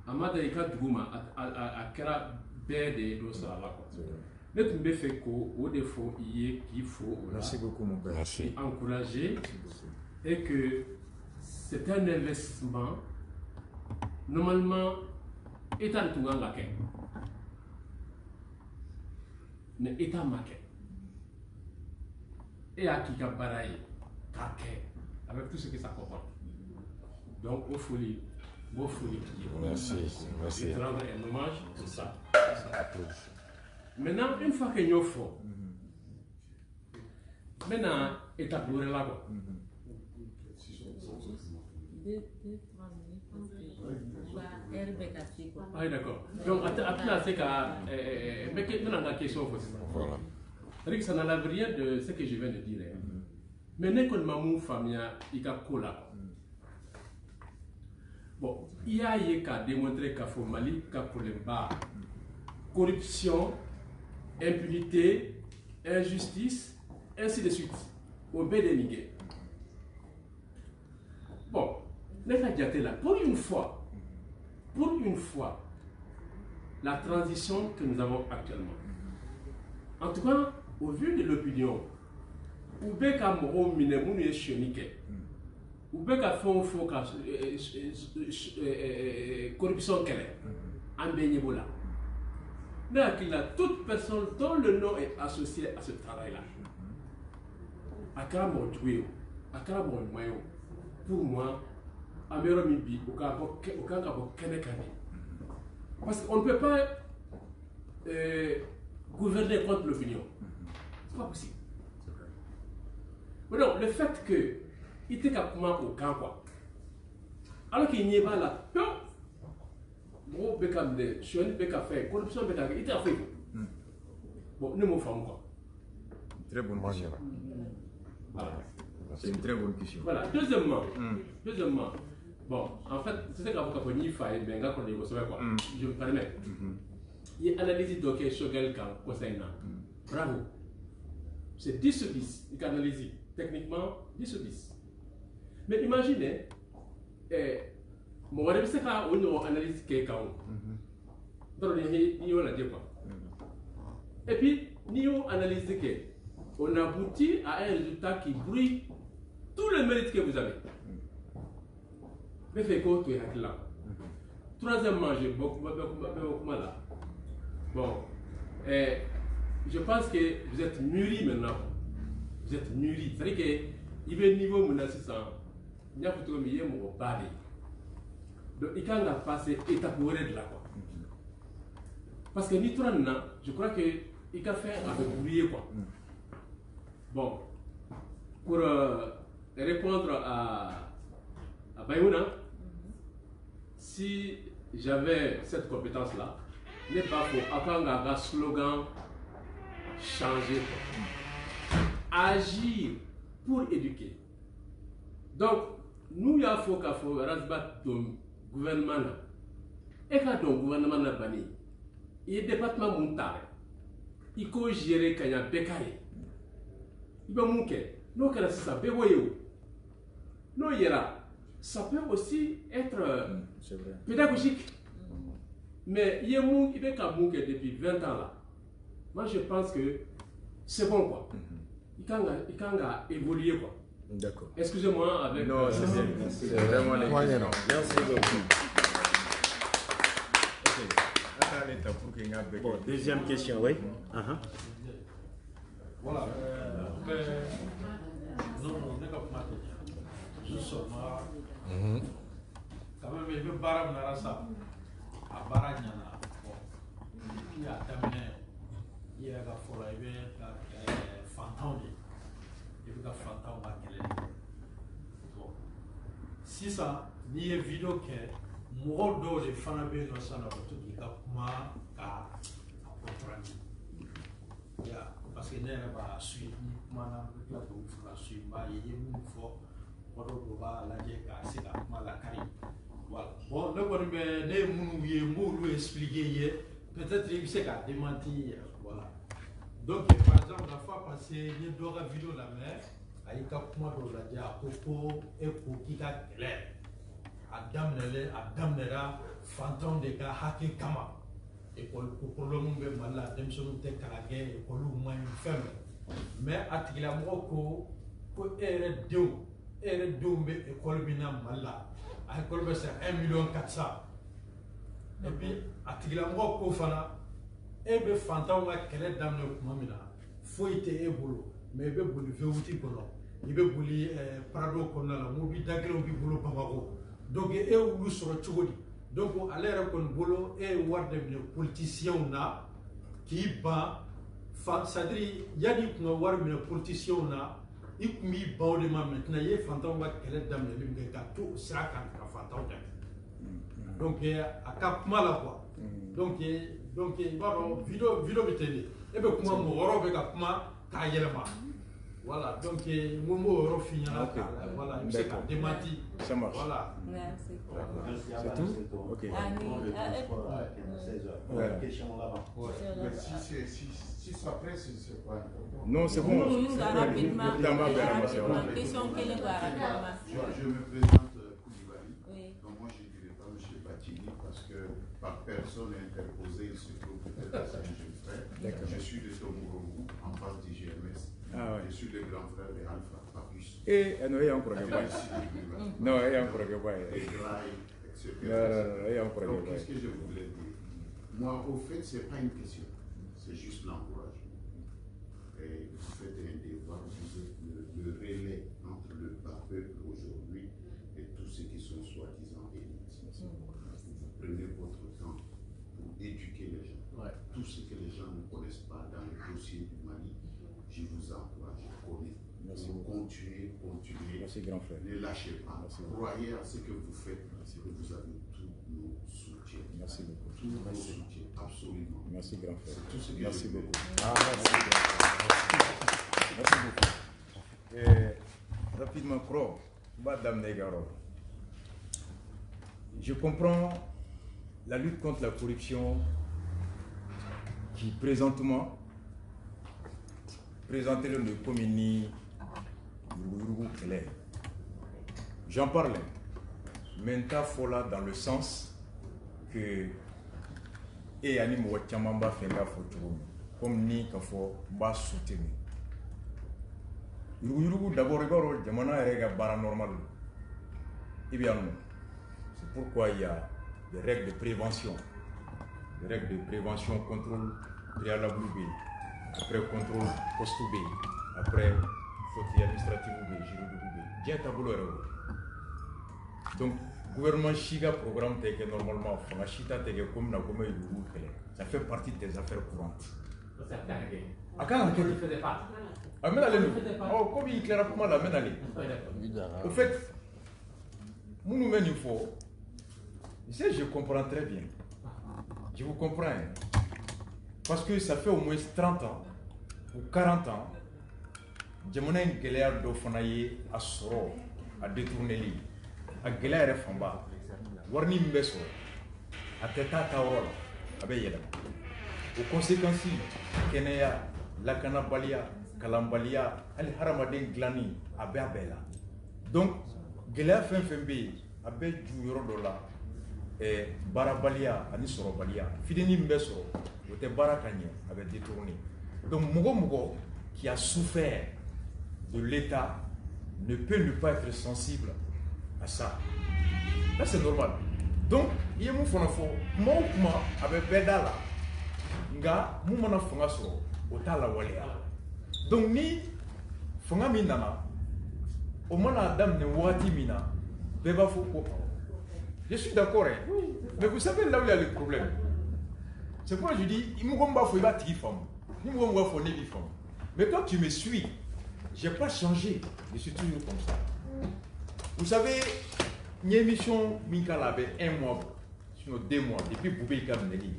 Amada Ika Dgouma, à Kera Bede Dosa là. Notre mbé fait qu'au défaut, qu'il faut Merci beaucoup, mon père. Merci. Encourager et que c'est un investissement. Normalement, État de Touganga, mais État maquet. Et à qui a baraye, avec tout ce que ça comporte. Donc, au folie, Merci. Merci. Et te rendre un hommage, c'est ça. Maintenant, une fois que nous faisons, maintenant, État pour là. Ah, d'accord. Donc, après, c'est que question. Voilà. C'est-à-dire que ça n'enlève rien de ce que je viens de dire. Mais n'est qu'on m'a famille, il y a cola. Bon, il y a qu'à démontrer qu'à Mali, qu'à problème bas, corruption, impunité, injustice, ainsi de suite, au Bédénigue. Bon, l'État là, pour une fois, la transition que nous avons actuellement, en tout cas, au vu de l'opinion, ou bien qu'à mon minimum est chénique, ou bien qu'à fond corruption qu'elle est, en bénévolat. Mais qu'il a toute personne dont le nom est associé à ce travail-là. À Karamo Djouéo, à Karamo Moyo, pour moi, à Méromibi, au Kanabo Kenekane. Parce qu'on ne peut pas gouverner contre l'opinion. C'est pas possible. Mais donc, le fait que il était capable au camp, quoi. Alors qu'il n'y est pas là, bon, Bekam de Chouane, Bekam fait, corruption, Bekam, il était à fait. Bon, nous m'en faisons quoi. Très bonne question. Voilà. C'est une très bonne question. Voilà. Deuxièmement, bon, en fait, c'est ce qu'avant qu'on y fait, mais quand on est au sommet, quoi. Je me permets. Il y a analyse de Shogel quand conseil. Bravo. C'est 10 sur 10. Il analyse techniquement 10 sur 10. Mais imaginez, mon rêve c'est qu'on analyse quelqu'un. Donc, on a dit quoi. Et puis, nous analysons qu'on aboutit à un résultat qui brille tout le mérite que vous avez. Mais fait quoi, tu es là. Troisièmement, j'ai beaucoup mal. Bon, je pense que vous êtes mûris maintenant. Vous êtes mûris. C'est-à-dire il veut niveau menace ça il y a plutôt mieux mon bari donc il quand a passé étape de là quoi parce que ni tout je crois que il a fait avec oublier quoi bon pour répondre à Bayouna si j'avais cette compétence là n'est pas pour apprendre un slogan changer agir pour éduquer donc nous y a faut qu'à faut rasbat ton gouvernement là et quand ton gouvernement là bani il département montar il faut gérer quand il y a bécaye il va manquer non que ça béwoyo non ira ça peut aussi être pédagogique mais il y a mon qui fait qu'à manquer depuis 20 ans là moi je pense que c'est bon quoi il quand évoluer quoi. D'accord. Excusez-moi avec... Non, c'est bien. C'est vraiment les questions. Merci beaucoup. Ok. Bon, deuxième question, oui. Voilà. Non, on n'est pas justement, quand même, il veut barrer Narasa. À Baranyana. Bon. Il y a terminé. Il y a la folie, il y a fantôme. Il y a fantôme à quel bon. Si ça, ni une vidéo que moi, dans les fans de Nosan, tout qui a comment à comprendre. Parce que n'est pas suite, ni comment on a la suite, il y a une fois, on doit la dire c'est la malakari. Voilà. Bon, le bon, mais les mots expliquer, peut-être qu'il s'est démenti. Voilà. Donc, par exemple, la fois passée, il y a deux vidéos la mer, il y a un peu de Coco et Kokika clair. Adam Nera, fantôme de gars, Haki Kama. Et pour le monde, la démission de Kalagé, et pour le moins ferme. Mais à Tilamoko, pour R2, mais école Mina Mala. À l'école, c'est 1,4 million. Et puis, à Tilamoko, Fana. Et bien, fantôme quel est dans le mamina. Faut être ébolo, mais il veut bouler Véouti Kono. Il veut bouler Prado Konala, Mobi Daglo Bibolo Pamaro. Donc, il est où sur le Tchouodi. Donc, à l'heure qu'on bolo, et voir des politiciens qui bat. C'est-à-dire, il y a des politiciens qui bat de ma maintenant. Il y a fantôme quel est dans le mamina. Tout sera quand fantôme. Donc, à Cap Malakwa. Donc, vidéo biteli et bien comment mon oro be ka kuma ka yelema voilà donc mon mot oro finira voilà il s'est démenti ça marche voilà merci c'est tout ok question là-bas si ça presse c'est pas non c'est bon rapidement question je me présente Koulibaly donc moi je dirais pas monsieur Batini parce que par personne interposée, il se trouve peut-être à Saint-Gilles-Frère. Je suis de Tomorou, en face du GMS. Je suis le grand frère de Alpha Papus. Et non, il y a encore un non, il y a encore un etc. Donc, qu'est-ce que je voulais dire? Moi, au fait, ce n'est pas une question. C'est juste l'encouragement. Et vous faites un devoir, vous êtes le relais entre le bas peuple aujourd'hui et tous ceux qui sont soi-disant élites. Vous prenez votre temps pour éduquer les gens. Tout ce que les gens ne connaissent pas dans le dossier du Mali, je vous encourage, je connais. Merci beaucoup. Continuez. Merci grand frère. Ne lâchez pas. Merci. Croyez à ce que vous faites, parce que vous avez tous nos soutiens. Merci beaucoup. Tous nos soutiens, absolument. Merci grand frère. C'est tout ce que merci je beaucoup. merci. Merci beaucoup. Rapidement, Kro, Madame Negaro. Je comprends la lutte contre la corruption qui présentement présentait le Komini Kele. J'en parlais. Menta Fola dans le sens que et animo wachamamba fenga fotoum comme ni kafo ba soutenu. Yurugu d'abord rigoro jamana rega paranormal. Et bien c'est pourquoi il y a des règles de prévention. Des règles de prévention, contrôle préalable B, après contrôle post B, après faute administrative juridique bien tableau donc gouvernement chiga programme tel que normalement fanga chita tel que comme na comme ça fait partie des affaires courantes. Akana On ne le faisait pas. Amène allez nous. Oh comme il claire comment l'amène allez. Au fait, nous mène il faut. Je comprends très bien. Je vous comprends. Parce que ça fait au moins 30 ans ou 40 ans, jamana in gɛlɛya dɔ fana ye a sɔrɔ a détourneli a gɛlɛya yɛrɛ fanba warini min bɛ sɔrɔ a tɛ taa yɔrɔ la a bɛ yɛlɛma o conséquences kɛnɛya lakanabaliya kalanbaliya hali hadamaden dilanni a bɛ a bɛɛ la donc gɛlɛya fɛn fɛn bɛ yen a bɛ ju yɔrɔ dɔ la baarabaliya ani sɔrɔbaliya fitinin min bɛ sɔrɔ o tɛ baara ka ɲɛ a bɛ détourner donc mɔgɔ mɔgɔ qui a souffert de l'État ne peut ne pas être sensible à ça. Là, c'est normal. Donc, il y a mon fond moi avec Bedala, nga mon fond so otala walea. Donc ni fonga minana, au moins la dame ne wati mina, beba fo ko. Je suis d'accord, mais vous savez là où il y a le problème. C'est pourquoi je dis, il me gomba fo iba tigi femme, il me gomba fo nebi femme. Mais quand tu me suis, je n'ai pas changé. Je suis toujours comme ça. Vous savez, une émission Minkala avait 1 mois, sinon 2 mois, depuis Boubeika Mineli.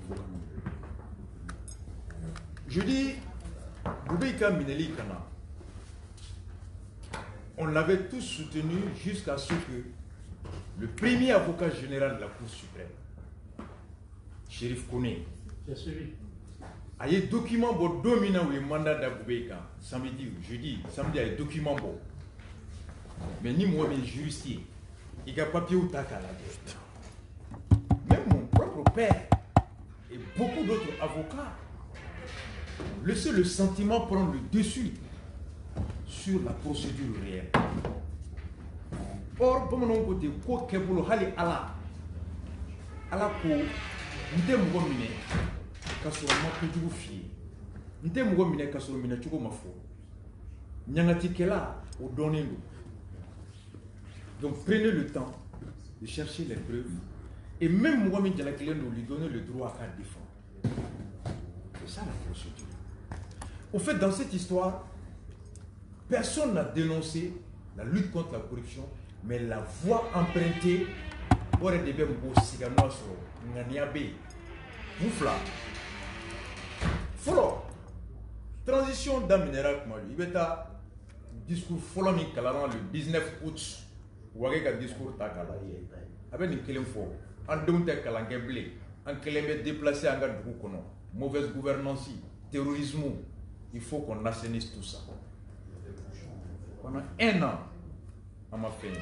Je dis, Boubeika Mineli Kana, on l'avait tous soutenu jusqu'à ce que le premier avocat général de la Cour suprême, Chérif Koné, J'ai suivi. il y a des documents pour dominer le mandat d'Aboubeika. Samedi ou jeudi, samedi, il y a des documents pour. Mais ni moi, mais juriste, il y a papier ou taka là. Même mon propre père et beaucoup d'autres avocats laissaient le sentiment prendre le dessus sur la procédure réelle. Or, pour mon côté, quoi que vous le hali ala ko, nous sommes minés. Kasoro ma kojugu fie nte mɔgɔ minɛ kasoro minɛ cogo ma fɔ ɲangatikɛla o dɔnnen do donc prenez le temps de chercher les preuves et même mɔgɔ min jalakilen do lui donner le droit à défendre. C'est ça la procédure. Au fait, dans cette histoire, personne n'a dénoncé la lutte contre la corruption, mais la voie empruntée aurait des beaux ciganois sur Nganiabe. Moufla. Follow. Transition d'un minéral comme lui. Il y a un discours follow le 19 août. Ou un discours takala. Avec une clé fort. En deux temps kalangue blé. En clé déplacé en garde du kono. Mauvaise gouvernance, terrorisme. Il faut qu'on assainisse tout ça. Pendant 1 an, on m'a fait.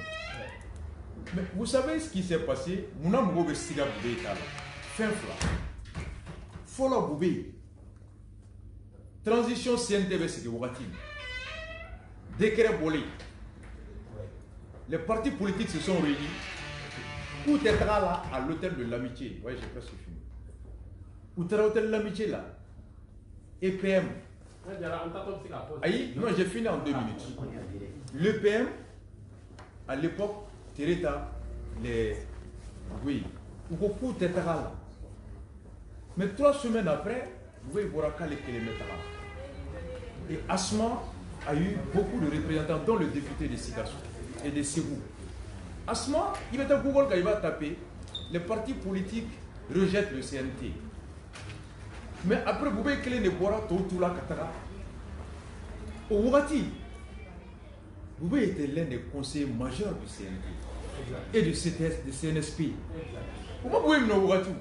Mais vous savez ce qui s'est passé? Mon âme gobe siga boubé kala. Fin fla. Follow boubé. Transition CNTV, c'est de Ougatine. Décret bolé. Les partis politiques se sont réunis. Où t'es là à l'hôtel de l'amitié? Oui, j'ai presque fini. Où t'es à l'hôtel de l'amitié là? EPM. Aïe, non, j'ai fini en 2 minutes. L'EPM, à l'époque, Tereta, les. Oui. Où t'es là? Mais 3 semaines après, vous voyez, Boraka les kilomètres là. Et Asma a eu beaucoup de représentants, dont le député de Sikassou et de Ségou. Asma, il va Google quand il va taper, les partis politiques rejettent le CNT. Mais après, vous voyez que les Nebora, Toutula, Katara, au Ourati, vous voyez, était l'un des conseillers majeurs du CNT et du CTS, du CNSP. Comment vous voyez le Ourati?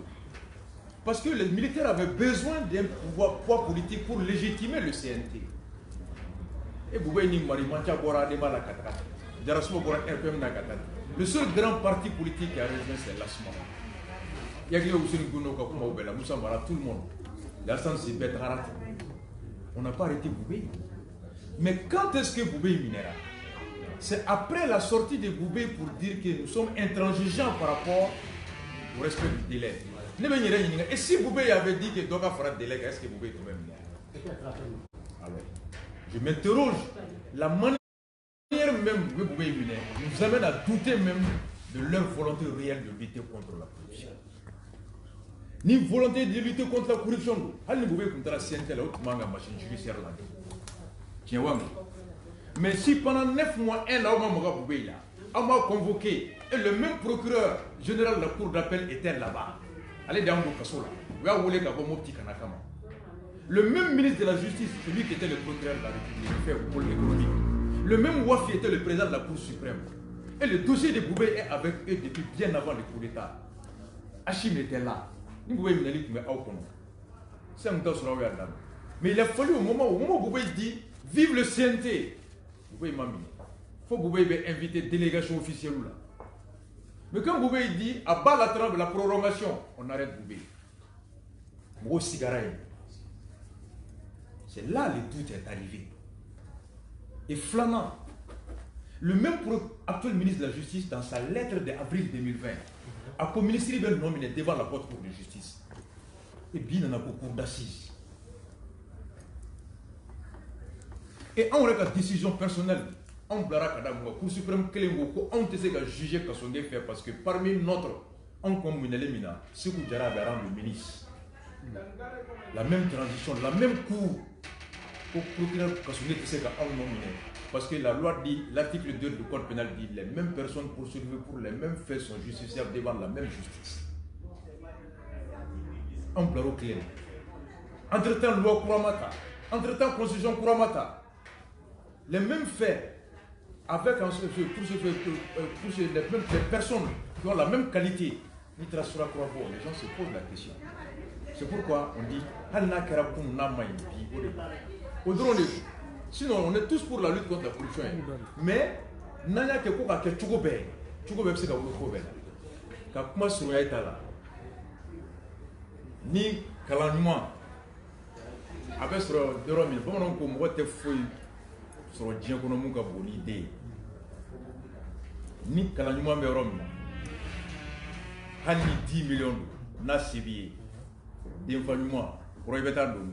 Parce que les militaires avaient besoin d'un poids politique pour légitimer le CNT. Et vous voyez, le seul grand parti politique qui a rejoint, c'est l'ASMA. Il y a tout le monde. On n'a pas arrêté Boubé. Mais quand est-ce que Boubé est minéral? C'est après la sortie de Boubé pour dire que nous sommes intransigeants par rapport au respect du délai. Et si Boubé avait dit que Doga fera délai, est-ce que Boubé est quand même minéral? Alors, je m'interroge la manière même, nous amène à douter même de leur volonté réelle de lutter contre la corruption. Ni volonté de lutter contre la corruption. Mais si pendant 9 mois, on m'a convoqué, et le même procureur général de la cour d'appel était là-bas. Le même ministre de la Justice, celui qui était le procureur de la République, pour l'économique. Le même Wafi était le président de la Cour suprême. Et le dossier de Boubé est avec eux depuis bien avant le coup d'État. Hachim était là. Mais il a fallu au moment où Boubé dit vive le CNT. Boubé m'a mis. Il faut Boubé inviter délégation officielle là. Mais quand Boubé dit à bas la trame de la prolongation, on arrête Boubé. Gros cigare. C'est là le doute est arrivé. Et flamand, le même actuel ministre de la Justice, dans sa lettre d'avril 2020, a communiqué le nominé devant la haute cour de justice. Et bien, on a beaucoup d'assises. Et on a une décision personnelle. On a la Cour suprême qui a jugé que son fait parce que parmi notre, on commune l'éminent, c'est que Djara a rendu ministre. La même transition, la même cour. Pour procureur Kassoune qui sait qu'on nominé. Parce que la loi dit, l'article 2 du code pénal dit les mêmes personnes poursuivies pour les mêmes faits sont justiciables devant la même justice. On pleure au clair. Entre-temps, loi Kouramata. Entre-temps, constitution Kouramata. Les mêmes faits, avec pour les personnes qui ont la même qualité, les gens se posent la question. C'est pourquoi on dit sinon, on est tous pour la lutte contre la corruption. Mais, nanya ke ko ka ke chugo be se ka wulu ko be ka kuma surunya ita la ni kalanuma abe soro dero min bamanan ko mo te foyi soro diɲɛ kɔnɔ mun ka bon ni den ni kalanuma be yɔrɔ min hali ni 10 millions do n'a se b'i ye denfa ɲuman kɔrɔ i bɛ taa don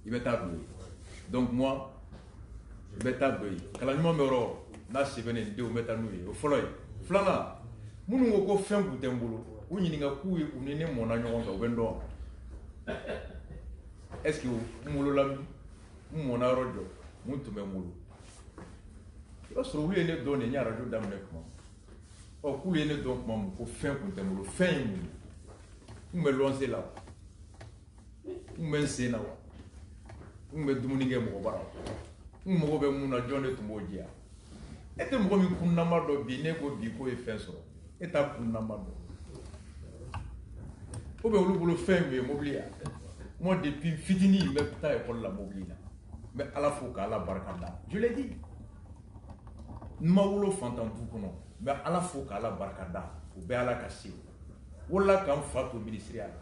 il va t'appeler. Donc moi, je vais t'appeler. Quand je me rends, je vais te dire, au follow. Flana, nous avons fait un bout de boulot. Où il y a un coup, où il y a mon agneau au vendeur. Est-ce que vous l'avez vu? Mon arrojo, mon tout même boulot. Lorsque vous avez donné un arrojo d'amènement, au coup, il y a donc mon fin pour te boulot. Fin, vous me lancez là. Vous me lancez là. Me dumunike mɔgɔ bara mɔgɔ bɛ mun na jɔn de tun b'o diya e tɛ mɔgɔ min kunnama dɔ bi ne ko bi ko ye fɛn sɔrɔ e t'a kunnama dɔn o bɛ olu bolo fɛn min ye mobili ya moi depuis fitinin n bɛ taa école la mobili la n bɛ ala fo k'ala barika da je l'ai dit n ma wolo fantan du kɔnɔ n bɛ ala fo k'ala barika da o bɛ ala ka se wala k'an fa to ministériya la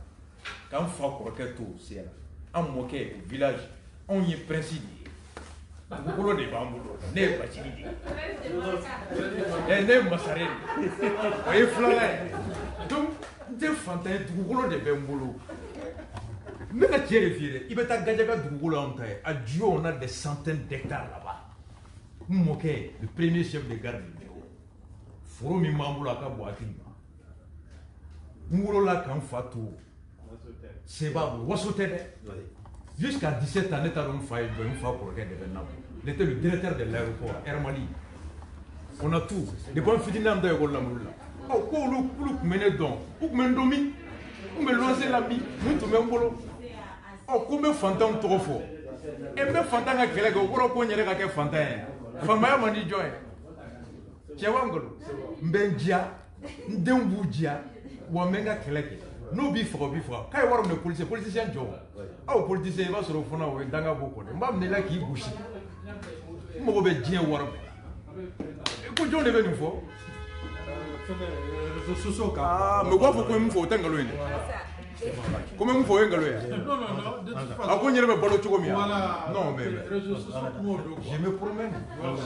k'an fa kɔrɔkɛ to o se la an mɔkɛ au village on y est principe. Dugukolo de b'an bolo ne ye Bacili de ye ne ye Masare de o ye filanan ye donc n tɛ fantan ye dugukolo de bɛ n bolo n bɛ ka tiɲɛ de f'i ye dɛ i bɛ taa Gadiaga dugukolo anw ta ye à Diou on a des centaines d'hectares là-bas n mɔkɛ le premier chef de garde de Béo foro min b'an bolo a ka bon hakili ma n wolola ka n fa to Seba bolo waso tɛ dɛ. Jusqu'à 17 ans, il était le directeur de l'aéroport, Hermali. On a tout. Les bonnes filles n'ont pas eu la moula. Oh, quoi, le mené donc. Ou mendomi. Ou me lancer la vie. Nous, tout le monde. Oh, combien de fantômes trop fort. Et même fantômes à quel ego, pour qu'on y ait qu'un fantôme. Famaya m'a dit joie. Tiawangolo. Mbendia. Ndemboudia. Ou amenga keleke. No bifra. Quand il y a des policiers, policiers sont ah, les politiciens vont se refondre au Danga Boko. Je vais là qui bouche. Je vais dire war. Écoute, John est venu fort. Ah, mais quoi faut que me faut tangalo ine. Comment me faut engalo ya? Non. Ah, qu'on y a me balo chokomia. Non, mais je me promène.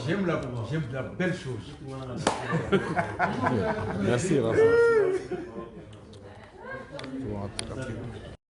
J'aime la belle chose. Merci, Rafa.